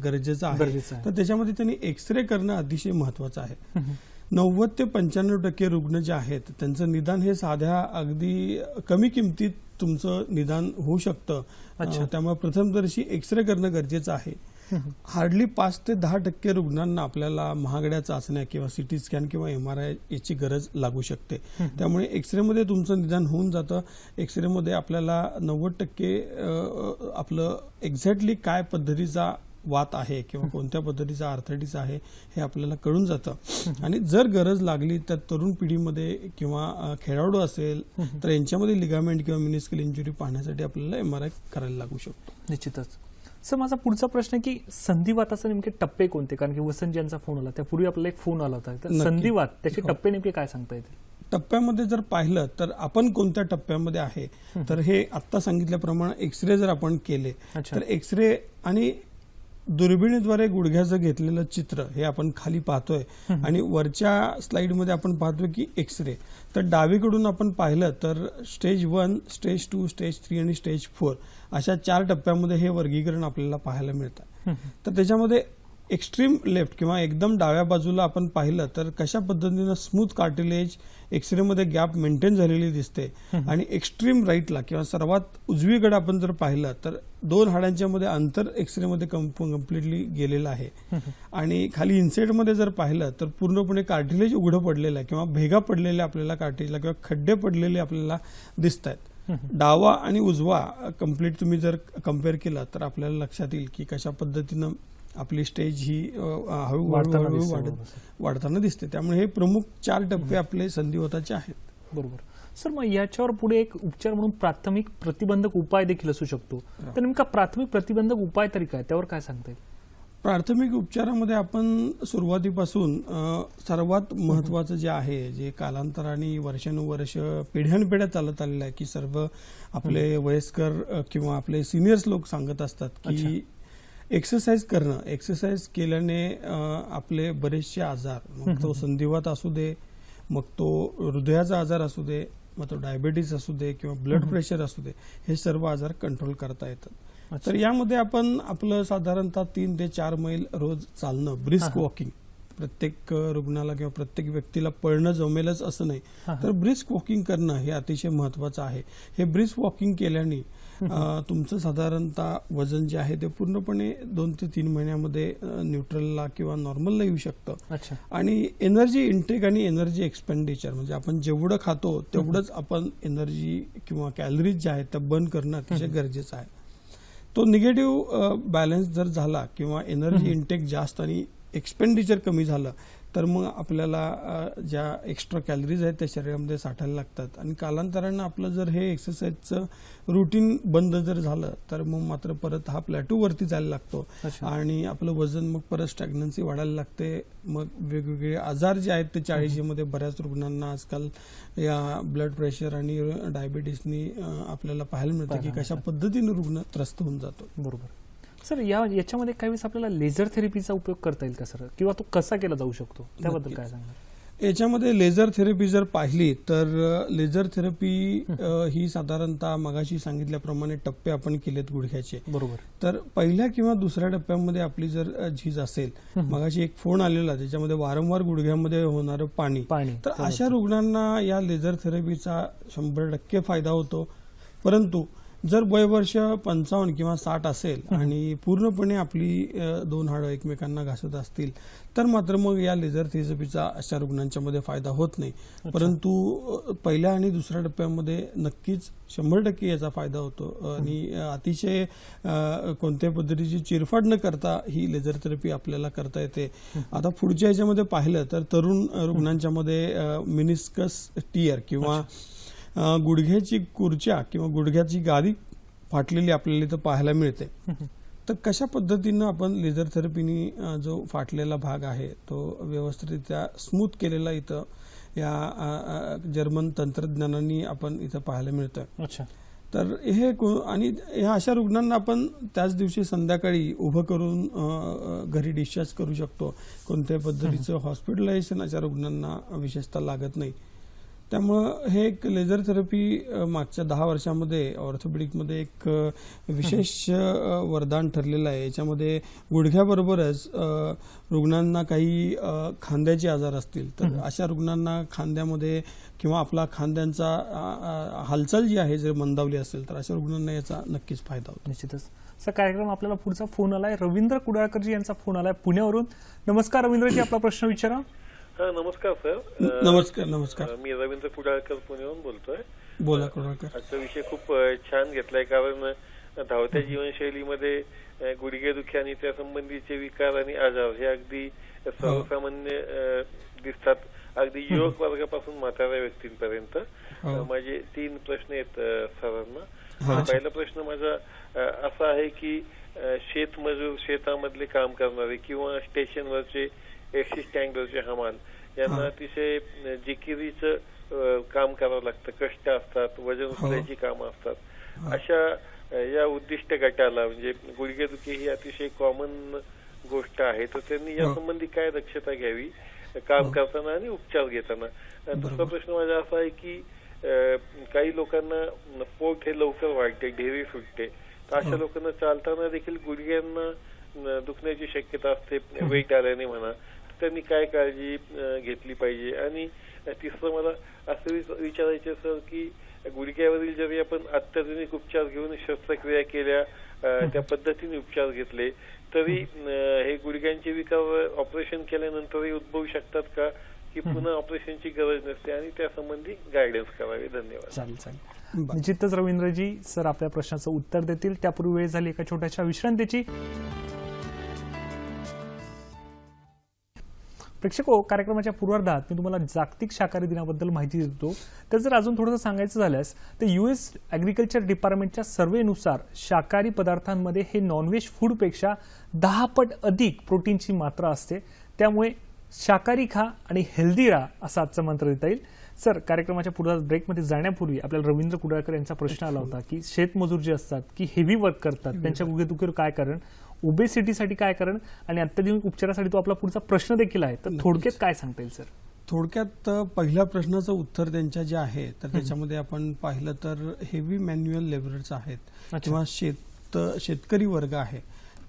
गरजेचं आहे, तर त्याच्यामध्ये त्यांनी एक्सरे करणं अतिशय महत्वाचं आहे. 90 ते 95% रुग्ण जे आहेत त्यांचं निदान हे साध्या अगदी कमी किमतीत तुमचं निदान होऊ शकतं. त्यामुळे प्रथमदर्शी एक्सरे करणं गरजेचं आहे. हार्डली 5 ते 10% रुग्णांना आपल्याला महागड्या चाचण्या किंवा सिटी स्कॅन किंवा MRI याची गरज लागू शकते. त्यामुळे एक्सरेमध्ये तुमचं निदान होऊन जातं. एक्सरेमध्ये आपल्याला 90% आपलं एक्झॅक्टली काय पद्धतीचा वात आहे किंवा कोणत्या पद्धतीचा आर्थरायटिस आहे हे आपल्याला कळून जातं. आणि जर गरज लागली तर तरुण पिढीमध्ये किंवा खेळाडू असेल तर यांच्यामध्ये लिगामेंट किंवा मिनिस्कल इंजुरी पाहण्यासाठी आपल्याला MRI करायला लागू शकतो. निश्चितच. सर, माझा पुढचा प्रश्न आहे की संधिवाताचे नेमके टप्पे कोणते? कारण की वसंत यांचा फोन आला, त्यापूर्वी आपल्याला एक फोन आला होता. तर संधिवात त्याचे टप्पे नेमके काय सांगता येतील? टप्प्यामध्ये जर पाहिलं तर आपण कोणत्या टप्प्यामध्ये आहे, तर हे आता सांगितल्याप्रमाणे एक्सरे जर आपण केले तर एक्सरे आणि दुर्बिणीद्वारे गुडघ्याचं घेतलेलं चित्र हे आपण खाली पाहतोय, आणि वरच्या स्लाइडमध्ये आपण पाहतोय की एक्सरे. तर डावीकडून आपण पाहिलं तर स्टेज 1, स्टेज 2, स्टेज 3 आणि स्टेज 4 अशा 4 टप्प्यामध्ये हे वर्गीकरण आपल्याला पाहायला मिळतं. तर त्याच्यामध्ये एक्स्ट्रीम लेफ्ट किंवा एकदम डाव्या बाजूला आपण पाहिलं तर कशा पद्धतीनं स्मूथ कार्टिलेज एक्सरेमध्ये गॅप मेंटेन झालेली दिसते, आणि एक्स्ट्रीम राईटला किंवा सर्वात उजवीकडे आपण जर पाहिलं तर 2 हाडांच्या मध्ये अंतर एक्सरेमध्ये कम्प्लिटली गेलेलं आहे. आणि खाली इन्साइडमध्ये जर पाहिलं तर पूर्णपणे कार्टिलेज उघडं पडलेलं आहे किंवा भेगा पडलेल्या आपल्याला कार्टिलेजला किंवा खड्डे पडलेले आपल्याला दिसत आहेत. डावा आणि उजवा कम्प्लीट तुम्ही जर कम्पेअर केला तर आपल्याला लक्षात येईल की कशा पद्धतीनं आपली स्टेज ही हळूहळू वाढताना दिसते. त्यामुळे हे प्रमुख 4 टप्पे आपले संधिवाताचे आहेत. बरोबर. सर, मग याच्यावर पुढे एक उपचार म्हणून प्राथमिक प्रतिबंधक उपाय देखील असू शकतो. तर नेमका प्राथमिक प्रतिबंधक उपाय तरी काय, त्यावर काय सांगता येईल? प्राथमिक उपचारामध्ये आपण सुरुवातीपासून सर्वात महत्वाचं जे आहे, जे कालांतराने वर्षानुवर्ष पिढ्यानपिढ्या चालत आलेलं आहे, की सर्व आपले वयस्कर किंवा आपले सिनियर्स लोक सांगत असतात की एक्सरसाइज करणं. एक्सरसाइज केल्याने आपले बरेचसे आजार, मग तो संधिवात असू दे, मग तो हृदयाचा आजार असू दे, मग तो डायबेटीस असू दे किंवा ब्लड प्रेशर असू दे, हे सर्व आजार कंट्रोल करता येतात. तर यामध्ये आपण आपलं साधारणतः 3 ते 4 मैल रोज चालणं, ब्रिस्क वॉकिंग, प्रत्येक रुग्णाला किंवा प्रत्येक व्यक्तीला पळणं जमेलच असं नाही, तर ब्रिस्क वॉकिंग करणं हे अतिशय महत्वाचं आहे. हे ब्रिस्क वॉकिंग केल्याने तुमचं साधारणतः वजन जे आहे ते पूर्णपणे 2 ते 3 महिन्यामध्ये न्यूट्रलला किंवा नॉर्मलला येऊ शकतं. आणि एनर्जी इंटेक आणि एनर्जी एक्सपेंडिचर म्हणजे आपण जेवढं खातो तेवढंच आपण एनर्जी किंवा कॅलरीज ज्या आहेत त्या बर्न करणं अतिशय गरजेचं आहे. तो निगेटिव्ह बॅलन्स जर झाला किंवा एनर्जी इंटेक जास्त आणि एक्सपेंडिचर कमी झालं तर मग आपल्याला ज्या एक्स्ट्रा कॅलरीज आहेत त्या शरीरामध्ये साठायला लागतात. आणि कालांतरानं आपलं जर हे एक्सरसाइजचं रुटीन बंद जर झालं तर मग मात्र परत हा प्लॅटूवरती जायला लागतो आणि आपलं वजन मग परत स्टॅग्नन्सी वाढायला लागते. मग वेगवेगळे आजार जे आहेत ते 40 मध्ये बऱ्याच रुग्णांना आजकाल या ब्लड प्रेशर आणि डायबिटीसनी आपल्याला पाहायला मिळतं की कशा पद्धतीने रुग्ण त्रस्त होऊन जातो. बरोबर. सर याच्यामध्ये काही वेळेस आपल्याला लेझर थेरपीचा उपयोग करता येईल का सर, किंवा तो कसा केला जाऊ शकतो त्याबद्दल काय सांगणार? याच्यामध्ये लेझर थेरपी जर पाहिली तर लेझर थेरपी ही साधारणतः मगाशी सांगितल्याप्रमाणे टप्पे आपण केलेत गुडघ्याचे. बरोबर. तर पहिल्या किंवा दुसऱ्या टप्प्यामध्ये आपली जर झीज असेल, मगाशी एक फोन आलेला त्याच्यामध्ये वारंवार गुडघ्यामध्ये होणारं पाणी, तर अशा रुग्णांना या लेझर थेरपीचा 100% फायदा होतो. परंतु जर वयवर्ष 55 किंवा 60 असेल आणि पूर्णपणे आपली 2 हाडं एकमेकांना घासत असतील तर मात्र मग या लेझर थेरपीचा अशा रुग्णांच्या मध्ये फायदा होत नाही. परंतु पहिल्या आणि दुसऱ्या टप्प्यामध्ये नक्कीच 100% याचा फायदा होतो आणि अतिशय कोणत्या पद्धतीची चिरफाड न करता ही लेझर थेरपी आपल्याला करता येते. आता पुढच्या याच्यामध्ये पाहिलं तर तरुण रुग्णांच्या मध्ये मिनिस्कस टियर किंवा गुडघ्याची कुर्च्या किंवा गुडघ्याची गादी फाटलेली आपल्याला इथं पाहायला मिळते. तर कशा पद्धतीनं आपण लेझर थेरपीने जो फाटलेला भाग आहे तो व्यवस्थितरित्या स्मूथ केलेला इथं या जर्मन तंत्रज्ञानाने आपण इथं पाहायला मिळतं. तर हे आणि ह्या अशा रुग्णांना आपण त्याच दिवशी संध्याकाळी उभं करून घरी डिस्चार्ज करू शकतो. कोणत्याही पद्धतीचं हॉस्पिटलायझेशन अशा रुग्णांना विशेषतः लागत नाही. त्यामुळं हे एक लेझर थेरपी मागच्या 10 वर्षामध्ये ऑर्थोपेडिकमध्ये एक विशेष वरदान ठरलेलं आहे. याच्यामध्ये गुडघ्याबरोबरच रुग्णांना काही खांद्याचे आजार असतील तर अशा रुग्णांना खांद्यामध्ये किंवा आपला खांद्यांचा हालचाल जी आहे जर मंदावली असेल तर अशा रुग्णांना याचा नक्कीच फायदा होतो. निश्चितच. सर, कार्यक्रम आपल्याला पुढचा फोन आलाय. रवींद्र कुडाळकरजी यांचा फोन आलाय पुण्यावरून. नमस्कार रवींद्रजी, आपला प्रश्न विचारा. नमस्कार सर. नमस्कार. मी रवींद्र कुडाळकर पुण्याहून बोलतोय. बोला कुडाळकर. आजचा विषय खूप छान घेतलाय कारण धावत्या जीवनशैलीमध्ये गुडघेदुखी आणि त्या संबंधीचे विकार आणि आजार हे अगदी सर्वसामान्य दिसतात, अगदी युवक वर्गापासून म्हाताऱ्या व्यक्तींपर्यंत. माझे 3 प्रश्न आहेत सरांना. पहिला प्रश्न माझा असा आहे की शेतमजूर, शेतामधले काम करणारे किंवा स्टेशनवरचे एसटी स्टँडवरचे हमाल यांना अतिशय जिकिरीचं काम करावं लागतं, कष्ट असतात, वजन उचलायची कामं असतात. अशा या उद्दिष्ट गटाला म्हणजे गुडघेदुखी ही अतिशय कॉमन गोष्ट आहे, तर त्यांनी या संबंधी काय दक्षता घ्यावी काम करताना आणि उपचार घेताना. दुसरा प्रश्न माझा असा आहे की काही लोकांना पोट हे लवकर वाढते, ढेरी सुटते, तर अशा लोकांना चालताना देखील गुडघ्यांना दुखण्याची शक्यता असते वेट आल्याने म्हणा, त्यांनी काय काळजी घेतली पाहिजे. आणि तिसरं मला असं विचारायचं सर की गुडघ्यावरील जरी आपण अत्याधुनिक उपचार घेऊन शस्त्रक्रिया केल्या, त्या पद्धतीने उपचार घेतले तरी हे गुडघ्यांचे विकार ऑपरेशन केल्यानंतरही उद्भवू शकतात का, की पुन्हा ऑपरेशनची गरज नसते, आणि त्या संबंधी गायडन्स करावे. धन्यवाद. चालेल. निश्चितच रवींद्रजी सर आपल्या प्रश्नाचं उत्तर देतील. त्यापूर्वी वेळ झाली एका छोट्याशा विश्रांतीची. प्रेक्षको, कार्यक्रमाच्या पूर्वार्धात मी तुम्हाला जागतिक शाकाहारी दिनाबद्दल माहिती देतो. तर जर अजून थोडंसं सांगायचं झाल्यास तर US ॲग्रिकल्चर डिपार्टमेंटच्या सर्व्हेनुसार शाकाहारी पदार्थांमध्ये हे नॉनव्हेज फूडपेक्षा 10 पट अधिक प्रोटीनची मात्रा असते. त्यामुळे शाकाहारी खा आणि हेल्दी राहा असा आजचा मंत्र देता येईल. सर, कार्यक्रमाच्या पुढे ब्रेकमध्ये जाण्यापूर्वी आपल्याला रवींद्र कुडाळकर यांचा प्रश्न आला होता की शेतमजूर जे असतात की हेवी वर्क करतात त्यांच्या गुडघेदुखीवर काय कारण, ओबेसिटीसाठी काय कारण आणि अत्याधुनिक उपचारासाठी तो आपला पुढचा प्रश्न देखील आहे. तर थोडक्यात काय सांगता येईल सर? थोडक्यात पहिल्या प्रश्नाचं उत्तर त्यांच्या जे आहे तर त्याच्यामध्ये आपण पाहिलं तर हेवी मॅन्युअल लेबरर्स आहेत किंवा शेतकरी वर्ग आहे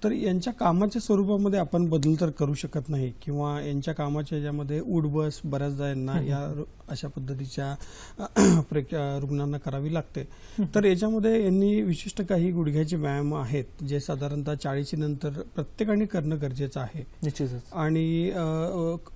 तर यांच्या कामाच्या स्वरूपामध्ये आपण बदल तर करू शकत नाही किंवा यांच्या कामाच्या याच्यामध्ये उठबस बऱ्याचदा यांना या अशा पद्धतीच्या रुग्णांना करावी लागते. तर याच्यामध्ये यांनी विशिष्ट काही गुडघ्याचे व्यायाम आहेत जे साधारणतः 40 नंतर प्रत्येकाने करणं गरजेचं आहे. निश्चितच. आणि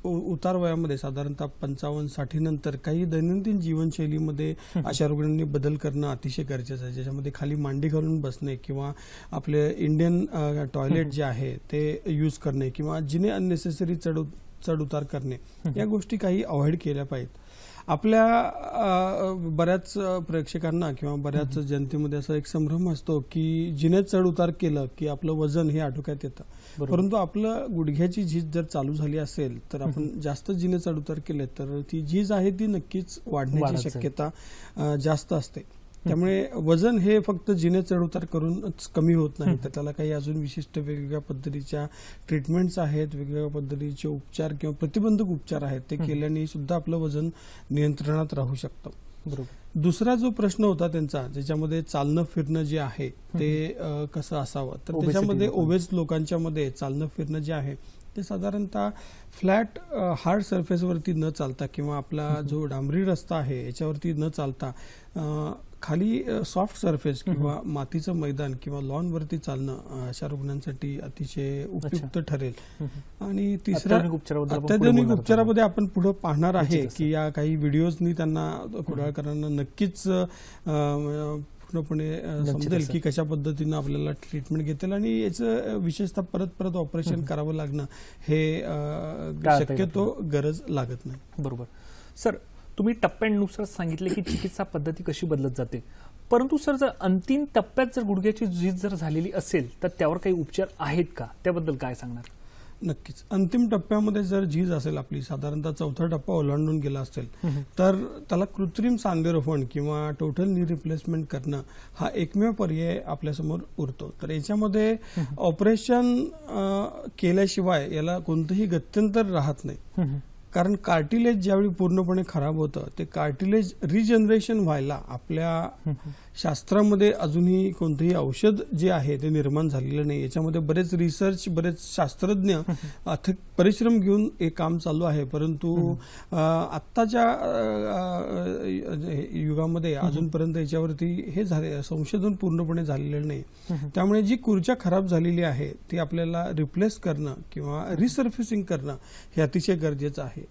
उतार वयामध्ये साधारणतः 55-60 नंतर काही दैनंदिन जीवनशैलीमध्ये अशा रुग्णांनी बदल करणं अतिशय गरजेचं आहे, ज्याच्यामध्ये खाली मांडी घालून बसणे किंवा आपले इंडियन टॉयलेट जे आहे ते यूज करणे किंवा जिने अननेसेसरी चढ उतार करणे, या गोष्टी काही अवॉइड केल्या पाहिजेत. आपल्या बऱ्याच प्रेक्षकांना किंवा बऱ्याच जनतेमध्ये असा एक संभ्रम असतो की जिने चढ उतार केलं की आपलं वजन हे आटोक्यात येतं, परंतु आपलं गुडघ्याची झीज जर चालू झाली असेल तर आपण जास्त जिने चढ उतार केले तर ती झीज आहे ती नक्कीच वाढण्याची शक्यता जास्त असते. त्यामुळे वजन हे फक्त जिने चढ उतार करूनच कमी होत नाही, तर त्याला काही अजून विशिष्ट वेगवेगळ्या पद्धतीच्या ट्रीटमेंट्स आहेत, वेगवेगळ्या पद्धतीचे उपचार किंवा प्रतिबंधक उपचार आहेत, ते केल्याने सुद्धा आपलं वजन नियंत्रणात राहू शकतं. बरोबर. दुसरा जो प्रश्न होता त्यांचा ज्याच्यामध्ये चालणं फिरणं जे आहे ते कसं असावं, तर त्याच्यामध्ये ओबेस लोकांच्या मध्ये चालणं फिरणं जे आहे ते साधारणतः फ्लॅट हार्ड सरफेसवरती न चालता किंवा आपला जो डांबरी रस्ता आहे याच्यावरती न चालता खाली सॉफ्ट सरफेस किंवा मातीचं मैदान किंवा लॉन वरती चालणं अशा रुग्णांसाठी अतिशय उपयुक्त ठरेल. आणि तिसरा अत्याधुनिक उपचारामध्ये आपण पुढे पाहणार आहे की या काही व्हिडिओजनी त्यांना कुडाळकरांना नक्कीच पूर्णपणे समजेल की कशा पद्धतीनं आपल्याला ट्रीटमेंट घेतील आणि याचं विशेषतः परत ऑपरेशन करावं लागणं हे शक्यतो गरज लागत नाही. बरोबर. सर, तुम्ही टप्प्यांनुसार सांगितले की चिकित्सा पद्धती कशी बदलत जाते, परंतु सर जर अंतिम टप्प्यात जर गुडघ्याची झीज जर झालेली असेल तर त्यावर काही उपचार आहेत का, त्याबद्दल काय सांगणार? नक्कीच. अंतिम टप्प्यामध्ये जर झीज असेल आपली साधारणतः 4था टप्पा ओलांडून गेला असेल तर त्याला कृत्रिम सांधेरोपण किंवा टोटल नी रिप्लेसमेंट करणं हा एकमेव पर्याय आपल्यासमोर उरतो. तर याच्यामध्ये ऑपरेशन केल्याशिवाय याला कोणतंही गत्यंतर राहत नाही, कारण कार्टिलेज ज्यावेळी पूर्णपणे खराब होतं ते कार्टिलेज रिजनरेशन व्हायला आपल्या शास्त्रामध्ये अजूनही कोणतंही औषध जे आहे ते निर्माण झालेलं नाही. याच्यामध्ये बरेच रिसर्च, बरेच शास्त्रज्ञ अथक परिश्रम घेऊन हे काम चालू आहे, परंतु आत्ताच्या युगामध्ये अजूनपर्यंत याच्यावरती हे झाले संशोधन पूर्णपणे झालेलं नाही. त्यामुळे जी ऊर्जा खराब झालेली आहे ती आपल्याला रिप्लेस करणं किंवा रिसर्फेसिंग करणं हे अतिशय गरजेचं आहे.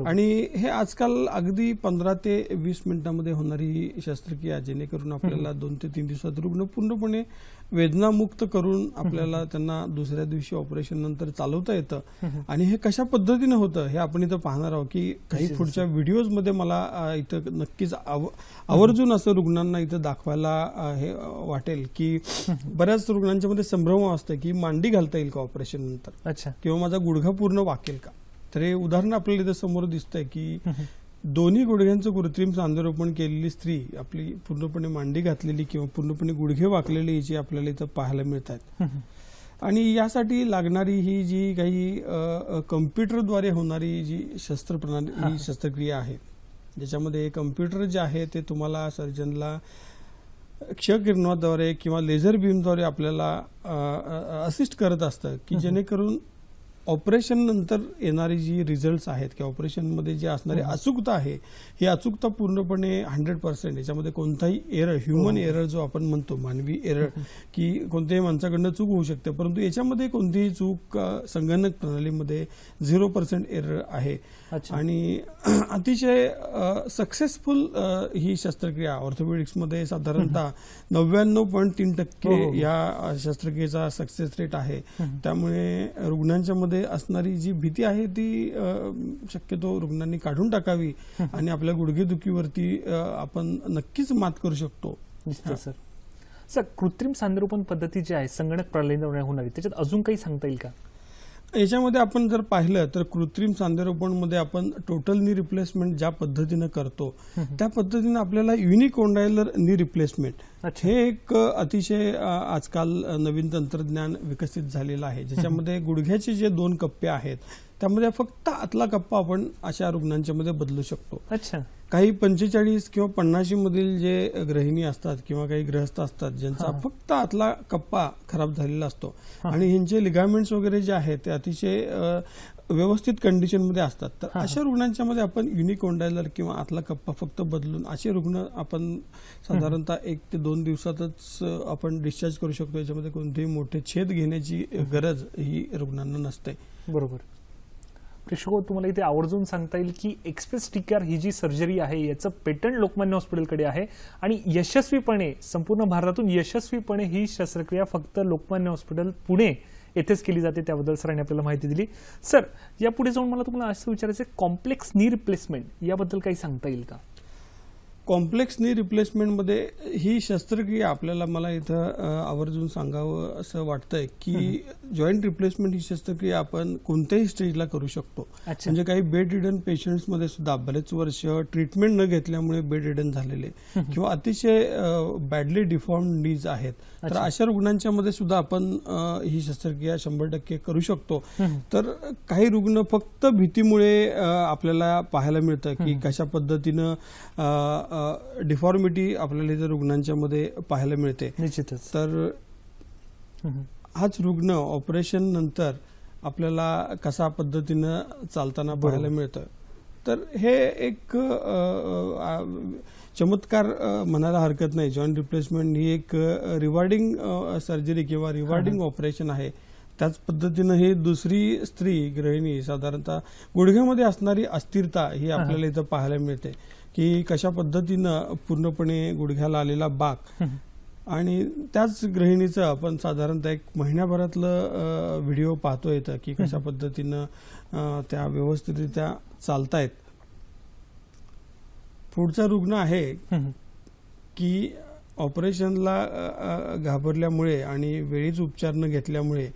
आणि हे आजकाल अगदी 15 ते 20 मिनिटांमध्ये होणारी शस्त्रक्रिया, जेणेकरून आपल्याला 2 ते 3 दिवसात रुग्ण पूर्णपणे वेदनामुक्त करून आपल्याला त्यांना दुसऱ्या दिवशी ऑपरेशन नंतर चालवता येतं. आणि हे कशा पद्धतीनं होतं हे आपण इथं पाहणार आहोत की काही पुढच्या व्हिडिओजमध्ये मला इथं नक्कीच आवर्जून असं रुग्णांना इथं दाखवायला हे वाटेल की बऱ्याच रुग्णांच्या मध्ये संभ्रम असतं की मांडी घालता येईल का ऑपरेशन नंतर, किंवा माझा गुडघा पूर्ण वाकेल का. तर हे उदाहरण आपल्याला इथं समोर दिसतंय की दोन्ही गुडघ्यांचं कृत्रिम सांधेरोपण केलेली स्त्री आपली पूर्णपणे मांडी घातलेली किंवा पूर्णपणे गुडघे वाकलेली याची आपल्याला इथं पाहायला मिळत आहेत. आणि यासाठी लागणारी ही जी काही कम्प्युटरद्वारे होणारी जी शस्त्रप्रणाली ही शस्त्रक्रिया आहे, ज्याच्यामध्ये कम्प्युटर जे आहे ते तुम्हाला सर्जनला क्षकिरणाद्वारे किंवा लेझर बीमद्वारे आपल्याला असिस्ट करत असतं की जेणेकरून ऑपरेशन नंतर येणारी जी रिझल्ट्स आहेत किंवा ऑपरेशनमध्ये जी असणारी अचूकता आहे ही अचूकता पूर्णपणे 100%, याच्यामध्ये कोणताही एरर, ह्युमन एरर जो आपण म्हणतो, मानवी एरर, की कोणत्याही माणसाकडनं चूक होऊ शकते, परंतु याच्यामध्ये कोणतीही चूक संगणक प्रणालीमध्ये 0% एरर आहे. आणि अतिशय सक्सेसफुल ही शस्त्रक्रिया ऑर्थोपेडिक्समध्ये साधारणतः 99.3% या शस्त्रक्रियेचा सक्सेस रेट आहे. त्यामुळे रुग्णांच्या मध्ये असणारी जी भीती आहे ती शक्यतो रुग्णांनी काढून टाकावी आणि आपल्या गुडघेदुखीवरती आपण नक्कीच मात करू शकतो. सर, सर कृत्रिम सांधेरोपण पद्धती जी आहे संगणक प्रणालीद्वारे होणारी, त्याच्यात अजून काही सांगता येईल का? याच्यामध्ये आपण जर पाहिलं तर कृत्रिम सांधेरोपण मध्ये आपण टोटल नी रिप्लेसमेंट ज्या पद्धतीनं करतो त्या पद्धतीनं आपल्याला युनिकोंडायलर नी रिप्लेसमेंट हे एक अतिशय आजकाल नवीन तंत्रज्ञान विकसित झालेलं आहे, ज्याच्यामध्ये गुडघ्याचे जे 2 कप्पे आहेत त्यामध्ये फक्त आतला कप्पा आपण अशा रुग्णांच्या मध्ये बदलू शकतो. काही 45 किंवा 50 मधील जे गृहिणी असतात किंवा काही गृहस्थ असतात ज्यांचा फक्त आतला कप्पा खराब झालेला असतो आणि ह्यांचे लिगामेंट्स वगैरे जे आहेत ते अतिशय व्यवस्थित कंडिशनमध्ये असतात, तर अशा रुग्णांच्या मध्ये आपण युनिकोंडायलर किंवा आतला कप्पा फक्त बदलून असे रुग्ण आपण साधारणतः 1 ते 2 दिवसातच आपण डिस्चार्ज करू शकतो. याच्यामध्ये कोणतेही मोठे छेद घेण्याची गरज ही रुग्णांना नसते. बरोबर. प्रेक्षको, तुम्हाला इथे आवर्जून सांगता येईल की एक्सप्रेस टीकेआर ही जी सर्जरी आहे याचं पेटंट लोकमान्य हॉस्पिटलकडे आहे आणि यशस्वीपणे संपूर्ण भारतातून यशस्वीपणे ही शस्त्रक्रिया फक्त लोकमान्य हॉस्पिटल पुणे येथेच केली जाते. त्याबद्दल सरांनी आपल्याला माहिती दिली. सर, यापुढे जाऊन मला तुम्हाला असं विचारायचं आहे, कॉम्प्लेक्स नी रिप्लेसमेंट याबद्दल काही सांगता येईल का? कॉम्प्लेक्स नी रिप्लेसमेंटमध्ये ही शस्त्रक्रिया आपल्याला मला इथं आवर्जून सांगावं असं वाटतंय की जॉईंट रिप्लेसमेंट ही शस्त्रक्रिया आपण कोणत्याही स्टेजला करू शकतो. म्हणजे काही बेड रिडन पेशंट्समध्ये सुद्धा बरेच वर्ष ट्रीटमेंट न घेतल्यामुळे बेड रिडन झालेले किंवा अतिशय बॅडली डिफॉर्म नीज आहेत, तर अशा रुग्णांच्या मध्ये सुद्धा आपण ही शस्त्रक्रिया 100% करू शकतो. तर काही रुग्ण फक्त भीतीमुळे आपल्याला पाहायला मिळतं की कशा पद्धतीनं डिफॉर्मिटी आपल्याला इथे रुग्णांच्या मध्ये पाहायला मिळते. निश्चितच. तर हाच रुग्ण ऑपरेशन नंतर आपल्याला कशा पद्धतीनं चालताना पाहायला मिळतं. तर हे एक चमत्कार म्हणायला हरकत नाही. जॉईंट रिप्लेसमेंट ही एक रिवॉर्डिंग सर्जरी किंवा रिवॉर्डिंग ऑपरेशन आहे. त्याच पद्धतीनं ही दुसरी स्त्री गृहिणी साधारणतः गुडघ्यामध्ये असणारी अस्थिरता ही आपल्याला इथं पाहायला मिळते की कशा पद्धतीनं पूर्णपणे गुडघ्याला आलेला बाक आणि त्याच गृहिणीचं आपण साधारणतः 1 महिन्याभरातलं व्हिडिओ पाहतो येतं की कशा पद्धतीनं त्या व्यवस्थितरित्या चालतायत. पुढचा रुग्ण आहे की ऑपरेशनला घाबरल्यामुळे आणि वेळीच उपचार न घेतल्यामुळे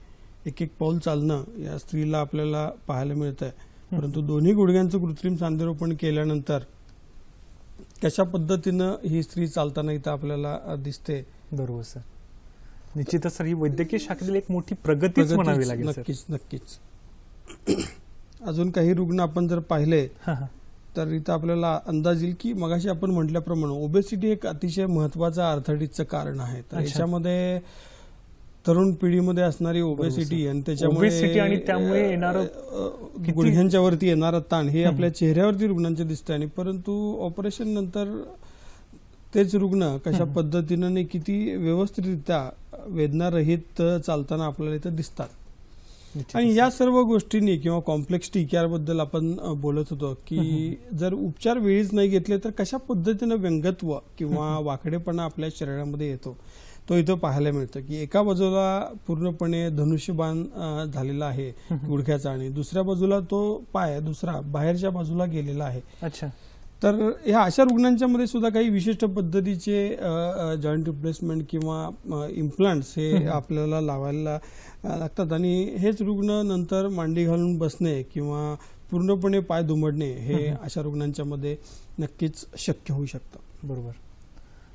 एक पाऊल चालणं या स्त्रीला आपल्याला पाहायला मिळतंय. परंतु दोन्ही गुडघ्यांचं कृत्रिम सांधेरोपण केल्यानंतर कशा पद्धतीनं ही स्त्री चालताना इथं आपल्याला दिसते. बरोबर सर. निश्चितच सर, ही वैद्यकीय शाखेतील एक मोठी प्रगतीच म्हणावी लागेल. नक्कीच नक्कीच. अजून काही रुग्ण आपण जर पाहिले तर इथं आपल्याला अंदाज येईल की मगाशी आपण म्हटल्याप्रमाणे ओबेसिटी एक अतिशय महत्वाचं आर्थरायटिसचं कारण आहे. तर याच्यामध्ये तरुण पिढीमध्ये असणारी ओबेसिटी आणि त्याच्यामुळे आणि त्यामुळे येणारं गुडघ्यांच्या वरती येणारा ताण हे आपल्या चेहऱ्यावरती रुग्णांचे दिसते. आणि परंतु ऑपरेशन नंतर तेच रुग्ण कशा पद्धतीने किती व्यवस्थितरित्या वेदनारहित चालताना आपल्याला इथं दिसतात. आणि या सर्व गोष्टींनी किंवा कॉम्प्लेक्स टीकेआर बद्दल आपण बोलत होतो की जर उपचार वेळीच नाही घेतले तर कशा पद्धतीनं व्यंगत्व किंवा वाकडेपणा आपल्या शरीरामध्ये येतो तो इथं पाहायला मिळतं की एका बाजूला पूर्णपणे धनुष्यबाण झालेला आहे गुडघ्याचा आणि दुसऱ्या बाजूला तो पाय दुसरा बाहेरच्या बाजूला गेलेला आहे. अच्छा. तर ह्या अशा रुग्णांच्या मध्ये सुद्धा काही विशिष्ट पद्धतीचे जॉईंट रिप्लेसमेंट किंवा इम्प्लांट्स हे आपल्याला लावायला लागतात आणि हेच रुग्ण नंतर मांडी घालून बसणे किंवा पूर्णपणे पाय दुमडणे हे अशा रुग्णांच्या मध्ये नक्कीच शक्य होऊ शकतं. बरोबर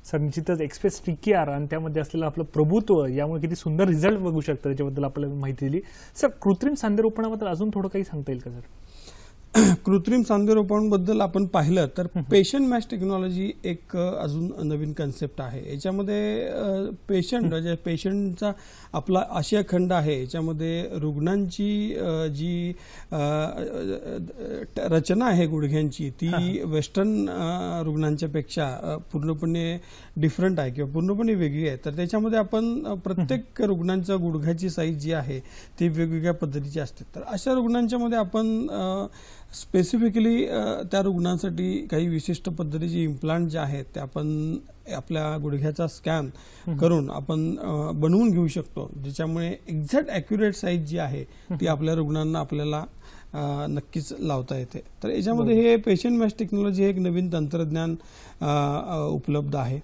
सर. निश्चितच एक्सप्रेस टीकेआर आणि त्यामध्ये असलेलं आपलं प्रभुत्व यामुळे किती सुंदर रिझल्ट बघू शकतं त्याच्याबद्दल आपल्याला माहिती दिली. सर, कृत्रिम सांधेरोपणाबद्दल अजून थोडं काही सांगता येईल का सर? कृत्रिम सांधेरोपणाबद्दल आपण पाहिलं तर पेशंट मॅच टेक्नॉलॉजी एक अजून नवीन कन्सेप्ट आहे. याच्यामध्ये पेशंटचा आपला आशिया खंड आहे याच्यामध्ये रुग्णांची जी रचना आहे गुडघ्यांची ती वेस्टर्न रुग्णांच्या पेक्षा पूर्णपणे डिफरंट आहे किंवा पूर्णपणे वेगळी आहे. तर त्याच्यामध्ये आपण प्रत्येक रुग्णांच्या गुडघ्याची साईज जी आहे ती वेगवेगळ्या पद्धतीची असते. तर अशा रुग्णांच्या मध्ये आपण स्पेसिफिकली त्या रुग्णांसाठी काही विशिष्ट पद्धतीचे इम्प्लांट जे आहेत ते आपण आपल्या गुडघ्याचा स्कॅन करून आपण बनवून घेऊ शकतो, ज्याच्यामुळे एक्झॅक्ट ॲक्युरेट साईज जी आहे ती आपल्या रुग्णांना आपल्याला नक्कीच लावता येते. तर याच्यामध्ये हे पेशंट मॅच टेक्नॉलॉजी हे एक नवीन तंत्रज्ञान उपलब्ध आहे.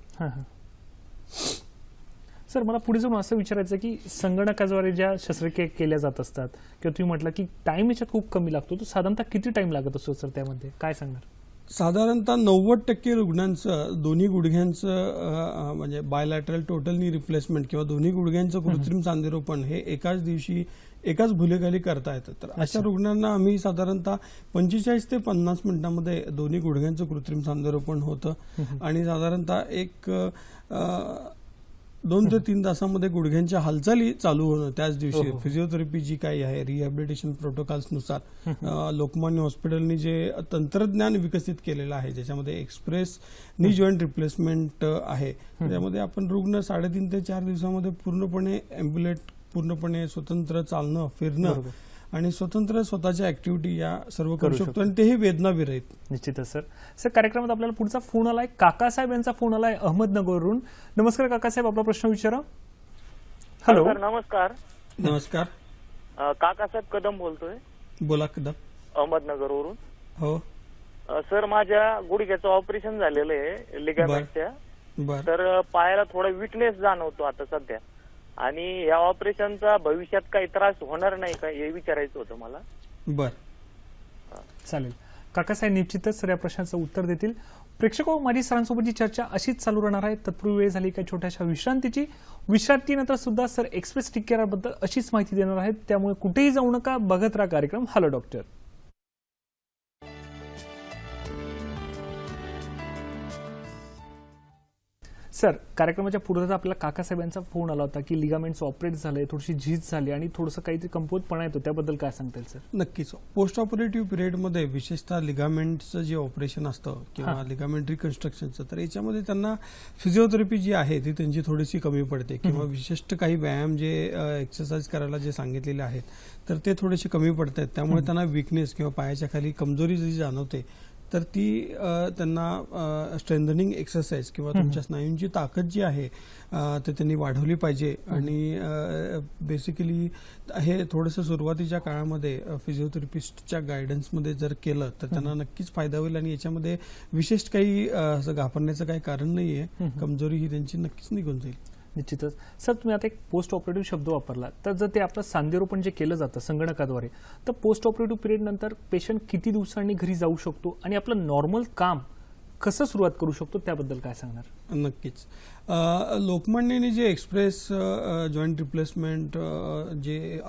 सर, मला पुढे जाऊन असं विचारायचं की संगणकाद्वारे ज्या शस्त्रक्रिया केल्या जात असतात किंवा तुम्ही म्हटलं की टाइम याच्यात खूप कमी लागतो, तो साधारणतः किती टाइम लागत असतो सर त्यामध्ये, काय सांगणार? साधारणतः 90% रुग्णांचं दोन्ही गुडघ्यांचं म्हणजे बायलॅटरल टोटल नी रिप्लेसमेंट किंवा दोन्ही गुडघ्यांचं कृत्रिम सांधेरोपण हे एकाच दिवशी एकाच भुलेखाली करता येतं. तर अशा रुग्णांना आम्ही साधारणतः 45 ते 50 मिनिटांमध्ये दोन्ही गुडघ्यांचं कृत्रिम सांधेरोपण होतं आणि साधारणतः एक 2 ते 3 तासामध्ये गुडघ्यांच्या हालचाली चालू होणं त्याच दिवशी. फिजिओथेरपी जी काही आहे रिहॅबिलिटेशन प्रोटोकॉल्सनुसार लोकमान्य हॉस्पिटलनी जे तंत्रज्ञान विकसित केलेलं आहे ज्याच्यामध्ये एक्सप्रेस नी जॉईंट रिप्लेसमेंट आहे त्यामध्ये आपण रुग्ण 3.5 ते 4 दिवसामध्ये पूर्णपणे ॲम्ब्युलेट पूर्णपणे स्वतंत्र चालणं फिरणं आणि स्वतंत्र स्वतःच्या ऍक्टिव्हिटी या सर्व करू शकतो आणि तेही वेदना विरहित. निश्चितच सर कार्यक्रमात आपल्याला पुढचा फोन आलाय. काकासाहेब यांचा फोन आलाय अहमदनगरवरून. नमस्कार काकासाहेब, आपला प्रश्न विचारा. हॅलो सर, नमस्कार. नमस्कार. काकासाहेब कदम बोलतोय. बोला कदम. अहमदनगरवरून. हो सर, माझ्या गुडघ्याचं ऑपरेशन झालेलं आहे लिगामेंटच्या. तर पायाला थोडा विकनेस जाणवतो आता सध्या आणि या ऑपरेशनचा भविष्यात काही त्रास होणार नाही का हे विचारायचं होतं मला. बर चालेल काकासाहेब निश्चितच सर या प्रश्नाचं उत्तर देतील. प्रेक्षको, माझी सरांसोबतची चर्चा अशीच चालू राहणार आहे. तत्पूर्वी वेळ झाली काही छोट्याशा विश्रांतीची. विश्रांतीनंतर सुद्धा सर एक्सप्रेस टिकेअर बद्दल अशीच माहिती देणार आहेत. त्यामुळे कुठेही जाऊ नका, बघत राहा कार्यक्रम हॅलो डॉक्टर. सर कार्यक्रमाच्या पूर्वीच आपल्याला काकासाहेबांचा फोन आला होता की लिगामेंट्स ऑपरेट झाले, थोडीशी झीज झाली आणि थोडंसं काहीतरी कमकुवतपणा येतो, त्याबद्दल काय सांगता येईल सर? नक्कीच. पोस्ट ऑपरेटिव्ह पिरियडमध्ये विशेषतः लिगामेंटचं जे ऑपरेशन असतं किंवा लिगामेंट रिकन्स्ट्रक्शनचं तर याच्यामध्ये त्यांना फिजिओथेरपी जी आहे ती त्यांची थोडीशी कमी पडते किंवा विशिष्ट काही व्यायाम जे एक्सरसाइज करायला जे सांगितलेले आहेत तर ते थोडेसे कमी पडत आहेत. त्यामुळे त्यांना विकनेस किंवा पायाच्या खाली कमजोरी जी जाणवते तर ती त्यांना स्ट्रेंथनिंग एक्सरसाइज किंवा तुमच्या स्नायूंची ताकद जी आहे ते त्यांनी वाढवली पाहिजे. आणि बेसिकली हे थोडंसं सुरुवातीच्या काळामध्ये फिजिओथेरपिस्टच्या गायडन्समध्ये जर केलं तर त्यांना नक्कीच फायदा होईल आणि याच्यामध्ये विशेष काही असं घाबरण्याचं काही कारण नाहीये. कमजोरी ही त्यांची नक्कीच निघून जाईल. निश्चितच. सर तुम्ही आता एक पोस्ट ऑपरेटिव्ह शब्द वापरला, तर जर ते आपलं सांधेरोपण जे केलं जातं संगणकाद्वारे तर पोस्ट ऑपरेटिव्ह पिरियड नंतर पेशंट किती दिवसांनी घरी जाऊ शकतो आणि आपलं नॉर्मल काम कसं सुरुवात करू शकतो त्याबद्दल काय सांगणार? नक्कीच. लोकमान्यने जे एक्सप्रेस जॉईंट रिप्लेसमेंट जे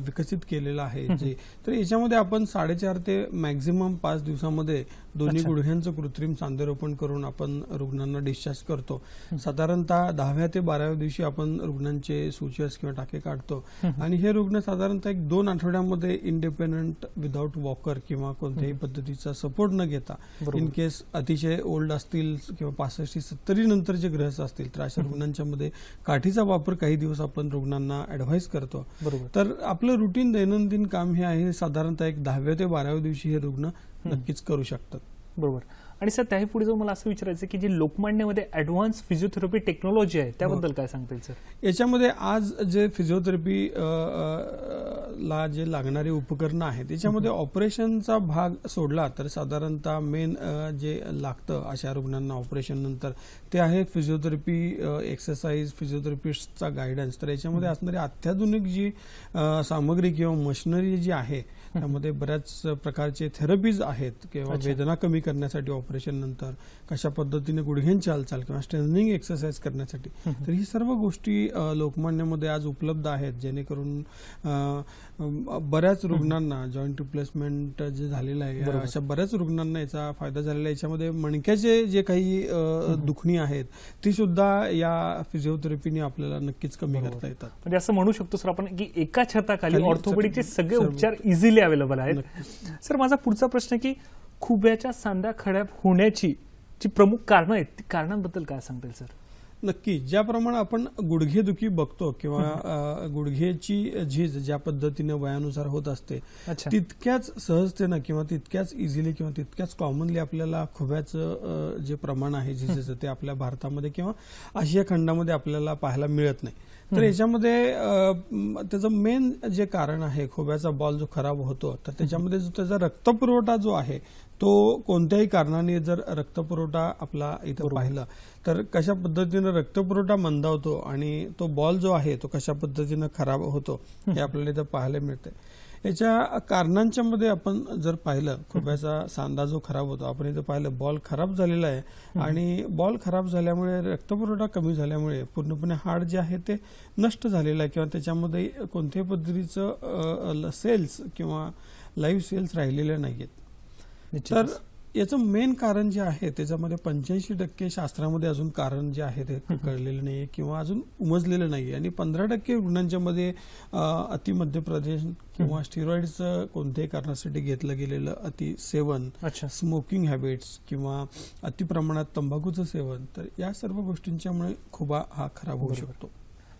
विकसित केलेलं आहे जे तर याच्यामध्ये आपण 4.5 ते मॅक्झिमम 5 दिवसामध्ये दोन्ही गुडघ्यांचं कृत्रिम सांधेरोपण करून आपण रुग्णांना डिस्चार्ज करतो. साधारणतः 10व्या ते 12व्या दिवशी आपण रुग्णांचे सुचर्स किंवा टाके काढतो आणि हे रुग्ण साधारणतः 1-2 आठवड्यामध्ये इंडिपेंडंट विदाऊट वॉकर किंवा कोणत्याही पद्धतीचा सपोर्ट न घेता इन केस अतिशय ओल्ड असतील किंवा 65-70 नंतर जे ग्रहस्थ असतील तर अशा रुग्णांच्या मध्ये काठीचा वापर काही दिवस आपण रुग्णांना ऍडव्हाइस करतो. तर आपलं रुटीन दैनंदिन काम हे आहे साधारणतः 10व्या ते 12व्या दिवशी हे रुग्ण नक्कीच करू शकतात. बरोबर. आणि सर त्याही पुढे जाऊन मला असं विचारायचं की जे लोकमान्यमध्ये ऍडव्हान्स फिजिओथेरपी टेक्नॉलॉजी आहे त्याबद्दल काय सांगता येईल सर? याच्यामध्ये आज जे फिजिओथेरपी ला जे लागणारी उपकरणं आहेत त्याच्यामध्ये ऑपरेशनचा भाग सोडला तर साधारणतः मेन जे लागतं अशा रुग्णांना ऑपरेशन नंतर ते आहे फिजिओथेरपी एक्सरसाइज, फिजिओथेरपिस्टचा गायडन्स. तर याच्यामध्ये असणारी अत्याधुनिक जी सामग्री किंवा मशिनरी जी आहे त्यामध्ये बऱ्याच प्रकारचे थेरपीज आहेत किंवा वेदना कमी करण्यासाठी ऑपरेशन नंतर कशा पद्धतीने गुडघ्यांची हालचाल किंवा स्ट्रेंथनिंग एक्सरसाइज करण्यासाठी तर ही सर्व गोष्टी लोकमान्यमध्ये आज उपलब्ध आहेत जेणेकरून बऱ्याच रुग्णांना जॉईंट रिप्लेसमेंट जे झालेलं आहे अशा बऱ्याच रुग्णांना याचा फायदा झालेला आहे. याच्यामध्ये मणक्याचे जे काही दुखणी आहेत ती सुद्धा या फिजिओथेरपीने आपल्याला नक्कीच कमी करता येतात. म्हणजे असं म्हणू शकतो सर आपण की एका छताखाली ऑर्थोपेडिकचे सगळे उपचार इझिली अवेलेबल आहेत. सर माझा पुढचा प्रश्न की खुब्याच्या सांध्या खड्या होण्याची जी प्रमुख कारणं आहेत ती कारणांबद्दल काय सांगता येईल सर? नक्की. ज्याप्रमाणे आपण गुडघेदुखी बघतो किंवा गुडघ्याची झीज ज्या पद्धतीने वयानुसार होत असते तितक्याच सहजतेनं किंवा तितक्याच इझिली किंवा तितक्याच कॉमनली आपल्याला खुब्याचं जे प्रमाण आहे झीजेचं ते आपल्या भारतामध्ये किंवा आशिया खंडामध्ये आपल्याला पाहायला मिळत नाही. तर याच्यामध्ये त्याचं मेन जे कारण आहे खुब्याचा बॉल जो खराब होतो तर त्याच्यामध्ये जो त्याचा रक्तपुरवठा जो आहे तो कोणत्याही कारणाने जर रक्तपुरवठा आपला इथं पाहिला तर कशा पद्धतीनं रक्तपुरवठा मंदावतो आणि तो बॉल जो आहे तो कशा पद्धतीनं खराब होतो हे आपल्याला इथं पाहायला मिळते. याच्या कारणांच्या मध्ये आपण जर पाहिलं, खोब्याचा सांधा जो खराब होतो, आपण इथं पाहिलं बॉल खराब झालेला आहे आणि बॉल खराब झाल्यामुळे रक्तपुरवठा कमी झाल्यामुळे पूर्णपणे हाड जे आहे ते नष्ट झालेलं आहे किंवा त्याच्यामध्ये कोणत्याही पद्धतीचं सेल्स किंवा लाईव्ह सेल्स राहिलेले नाहीयेत. तर याचं मेन कारण जे आहे त्याच्यामध्ये 85% शास्त्रामध्ये अजून कारण जे आहे ते कळलेलं नाहीये किंवा अजून उमजलेलं नाहीये आणि 15% रुग्णांच्या मध्ये अतिमध्य प्रदेश किंवा स्टिरॉइडचं कोणत्याही कारणासाठी घेतलं गेलेलं अति सेवन, स्मोकिंग हॅबिट्स किंवा अति प्रमाणात तंबाखूचं सेवन, तर या सर्व गोष्टींच्यामुळे खोबा हा खराब होऊ शकतो.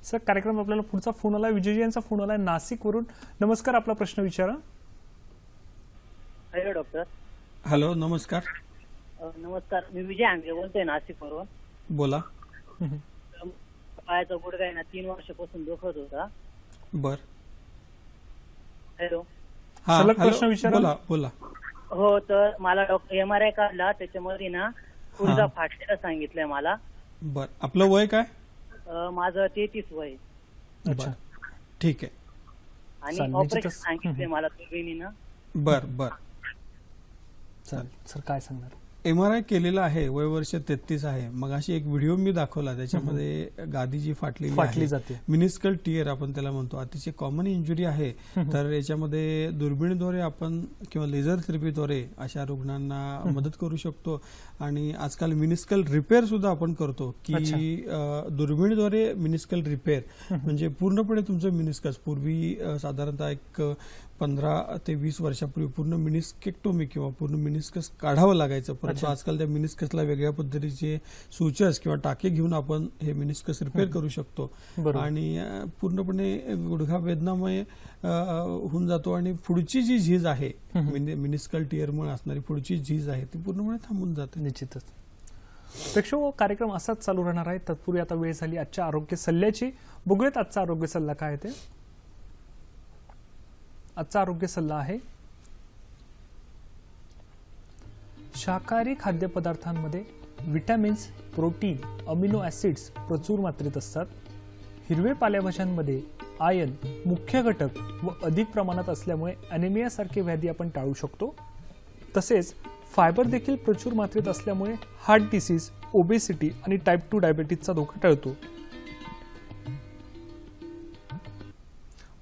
सर, कार्यक्रम आपल्याला पुढचा फोन आला, विजय यांचा फोन आला नाशिकवरून. नमस्कार, आपला प्रश्न विचारा. Hello doctor. हॅलो, नमस्कार. नमस्कार, मी विजय आंगे बोलतोय नाशिकवरून. बोला. पायाचा गुडघा आहे ना 3 वर्षापासून दुखत होता. बर. हॅलो. हा, प्रश्न विचारा. बोला बोला. हो, तर मला डॉक्टर MRI काढला, त्याच्यामध्ये ना गुडघा फाटलेला सांगितलंय मला. बर. आपलं वय काय? माझं 33 वय. अच्छा, ठीक आहे. आणि ऑपरेशन सांगितलंय मला तुर्बिनीनं. बर बर. सर काय सांगणार? MRI केलेला आहे, वय वर्ष 33 आहे. मग अशी एक व्हिडिओ मी दाखवला, त्याच्यामध्ये गादी जी फाटली जाते, मिनिस्कल टियर आपण त्याला म्हणतो, अतिशय कॉमन इंजुरी आहे. तर याच्यामध्ये दुर्बिणीद्वारे आपण किंवा लेझर थेरपीद्वारे अशा रुग्णांना मदत करू शकतो. आणि आजकाल मिनिस्कल रिपेअर सुद्धा आपण करतो की दुर्बिणीद्वारे मिनिस्कल रिपेअर म्हणजे पूर्णपणे तुमचं मिनिस्कस, पूर्वी साधारणतः एक 15 ते 20 वर्षापूर्वी पूर्ण मिनिस्केक्टोमी किंवा पूर्ण मिनिस्कस काढावं लागायचं, परंतु आजकाल त्या मिनिस्कसला वेगळ्या पद्धतीचे सुचर्स किंवा टाके घेऊन आपण हे मिनिस्कस रिपेअर करू शकतो. आणि पूर्णपणे गुडघा वेदनामुळे होऊन जातो आणि पुढची जी झीज आहे, मिनिस्कल टियरमुळे असणारी पुढची झीज आहे ती पूर्णपणे थांबून जाते. निश्चितच. प्रेक्षक, कार्यक्रम असाच चालू राहणार आहे. तत्पूर्वी आता वेळ झाली आजच्या आरोग्य सल्ल्याची. बघूयात आजचा आरोग्य सल्ला काय ते. आजचा आरोग्य सल्ला आहे, शाकाहारी खाद्यपदार्थांमध्ये विटॅमिन्स, प्रोटीन, अमिनो ऍसिड्स प्रचूर मात्रेत असतात. हिरवे पालेभाज्यांमध्ये आयर्न मुख्य घटक व अधिक प्रमाणात असल्यामुळे ॲनिमिया सारखे व्याधी आपण टाळू शकतो. तसेच फायबर देखील प्रचूर मात्रेत असल्यामुळे हार्ट डिसीज, ओबेसिटी आणि टाईप 2 डायबिटीजचा धोका टळतो.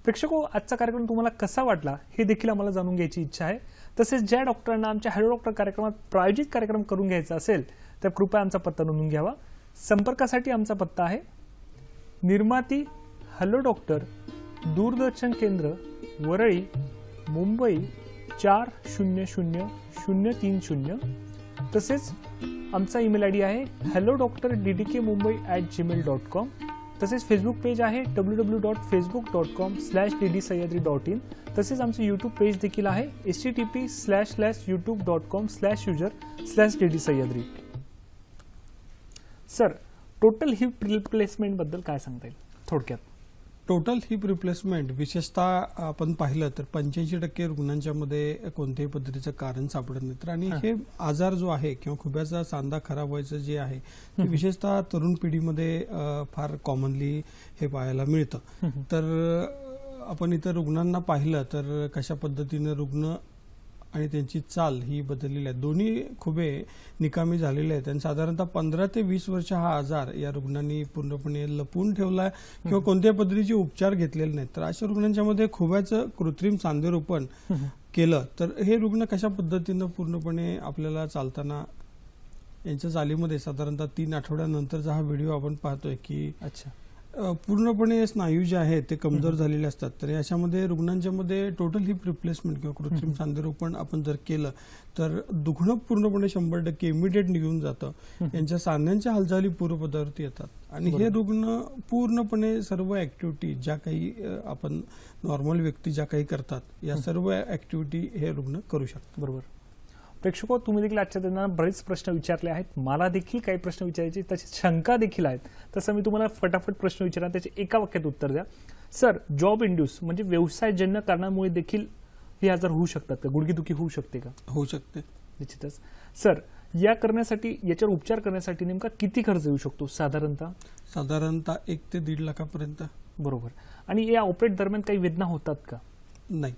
प्रेक्षको, आजचा कार्यक्रम तुम्हाला कसा वाटला हे देखील आम्हाला जाणून घ्यायची इच्छा आहे. तसेच ज्या डॉक्टरांना आमच्या हॅलो डॉक्टर कार्यक्रमात प्रायोजित कार्यक्रम करून घ्यायचा असेल तर कृपया आमचा पत्ता नोंदवून घ्यावा. संपर्कासाठी आमचा पत्ता आहे निर्माती हॅलो डॉक्टर, दूरदर्शन केंद्र, वरळी, मुंबई 400030. तसेच आमचा ईमेल आयडी आहे hellodoctor@ddkmumbai@gmail.com. तसेच फेसबुक पेज आहे www.facebook.com/ddsahyadri.in. तसेच आमचं यूट्यूब पेज देखील आहे http://youtube.com/user/ddsahyadri. Sir, total heap replacement बद्दल काय सांगता येईल थोडक्यात? टोटल हिप रिप्लेसमेंट विशेषतः आपण पाहिलं तर 85% रुग्णांच्या मध्ये कोणत्याही पद्धतीचं कारण सापडत नाही. तर आणि हे आजार जो आहे किंवा खुब्याचा सांधा खराब व्हायचं जे आहे ते विशेषतः तरुण पिढीमध्ये फार कॉमनली हे पाहायला मिळतं. तर आपण इतर रुग्णांना पाहिलं तर कशा पद्धतीनं रुग्ण आणि त्यांची चाल ही बदललेली आहे. दोन्ही खुबे निकामी झालेले आहेत आणि साधारणतः 15 ते 20 वर्ष हा आजार या रुग्णांनी पूर्णपणे लपवून ठेवला किंवा कोणत्याही पद्धतीचे उपचार घेतलेले नाहीत. तर अशा रुग्णांच्या मध्ये खुब्याचं कृत्रिम सांधेरोपण केलं तर हे रुग्ण कशा पद्धतीनं पूर्णपणे आपल्याला चालताना यांच्या चालीमध्ये साधारणतः 3 आठवड्यानंतरचा हा व्हिडिओ आपण पाहतोय की पूर्णपणे स्नायू जे आहेत ते कमजोर झालेले असतात. तर अशामध्ये रुग्णांच्या मध्ये टोटल हिप रिप्लेसमेंट किंवा कृत्रिम सांधेरोपण आपण जर केलं तर दुखणं पूर्णपणे 100% इमिडिएट निघून जातं. यांच्या सांध्यांच्या हालचाली पूर्वपदावरती येतात आणि हे रुग्ण पूर्णपणे सर्व ऍक्टिव्हिटी ज्या काही आपण नॉर्मल व्यक्ती ज्या काही करतात या सर्व ऍक्टिव्हिटी हे रुग्ण करू शकतात. बरोबर. प्रेक्षको, तुम्ही देखील आजच्या दिनांना बरेच प्रश्न विचारले आहेत. मला देखील काही प्रश्न विचारायचे, त्याची शंका देखील आहेत. तसं मी तुम्हाला फटाफट प्रश्न विचारा, त्याचे एका वाक्यात उत्तर द्या. सर, जॉब इंड्यूस म्हणजे व्यवसायजन्य कारणामुळे देखील हे आजार होऊ शकतात का? गुडघेदुखी होऊ शकते का? होऊ शकते. निश्चितच. सर, याच्यावर उपचार करण्यासाठी नेमका किती खर्च येऊ शकतो साधारणतः? 1 ते 1.5 लाखापर्यंत. बरोबर. आणि या ऑपरेट दरम्यान काही वेदना होतात का? नाही.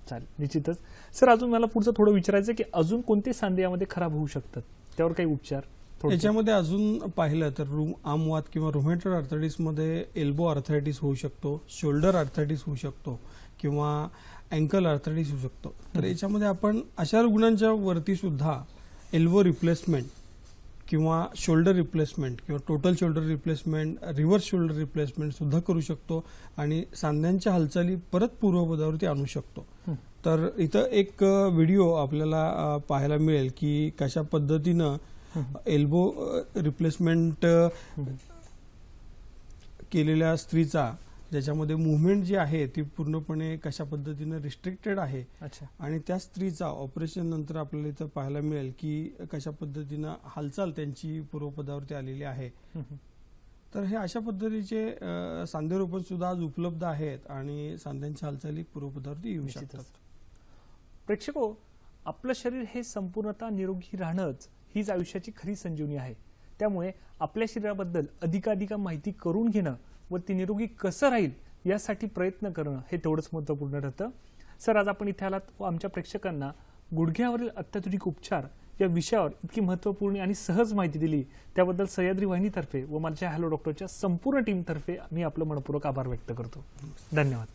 चालेल, निश्चितच. सर, अजून मला पुढचं थोडं विचारायचं की अजून कोणते सांधे यामध्ये खराब होऊ शकतात, त्यावर काही उपचार थोडक्यात? याच्यामध्ये अजून पाहिलं तर आमवात किंवा रुमेटॉइड आर्थरायटिसमध्ये एल्बो आर्थरायटिस होऊ शकतो, शोल्डर आर्थरायटिस होऊ शकतो किंवा अँकल आर्थरायटिस होऊ शकतो. तर याच्यामध्ये आपण अशा रुग्णांच्या वरती सुद्धा एल्बो रिप्लेसमेंट किंवा शोल्डर रिप्लेसमेंट किंवा total shoulder replacement, reverse shoulder replacement सुद्धा करू शकतो आणि सांध्यांच्या हालचाली परत पूर्वपदावरती आणू शकतो. तर इथं एक व्हिडिओ आपल्याला पाहायला मिळेल की कशा पद्धतीनं एल्बो रिप्लेसमेंट केलेल्या स्त्रीचा, ज्याच्यामध्ये मुवमेंट जी आहे ती पूर्णपणे कशा पद्धतीनं रिस्ट्रिक्टेड आहे आणि त्या स्त्रीचा ऑपरेशन नंतर आपल्याला इथं पाहायला मिळेल की कशा पद्धतीनं हालचाल त्यांची पूर्वपदावरती आलेली आहे. तर हे अशा पद्धतीचे सांधेरोपण सुद्धा आज उपलब्ध आहेत आणि सांध्यांच्या हालचाली पूर्वपदावरती येऊ शकतात. प्रेक्षको, आपलं शरीर हे संपूर्णतः निरोगी राहणंच हीच आयुष्याची खरी संजीवनी आहे. त्यामुळे आपल्या शरीराबद्दल अधिकाधिक माहिती करून घेणं व ती निरोगी कसं राहील यासाठी प्रयत्न करणं हे तेवढंच महत्त्वपूर्ण ठरतं. सर, आज आपण इथे आलात व आमच्या प्रेक्षकांना गुडघ्यावरील अत्याधुनिक उपचार या विषयावर इतकी महत्त्वपूर्ण आणि सहज माहिती दिली, त्याबद्दल सह्याद्री वाहिनीतर्फे व माझ्या हॅलो डॉक्टरच्या संपूर्ण टीमतर्फे मी आपलं मनपूर्वक आभार व्यक्त करतो. धन्यवाद.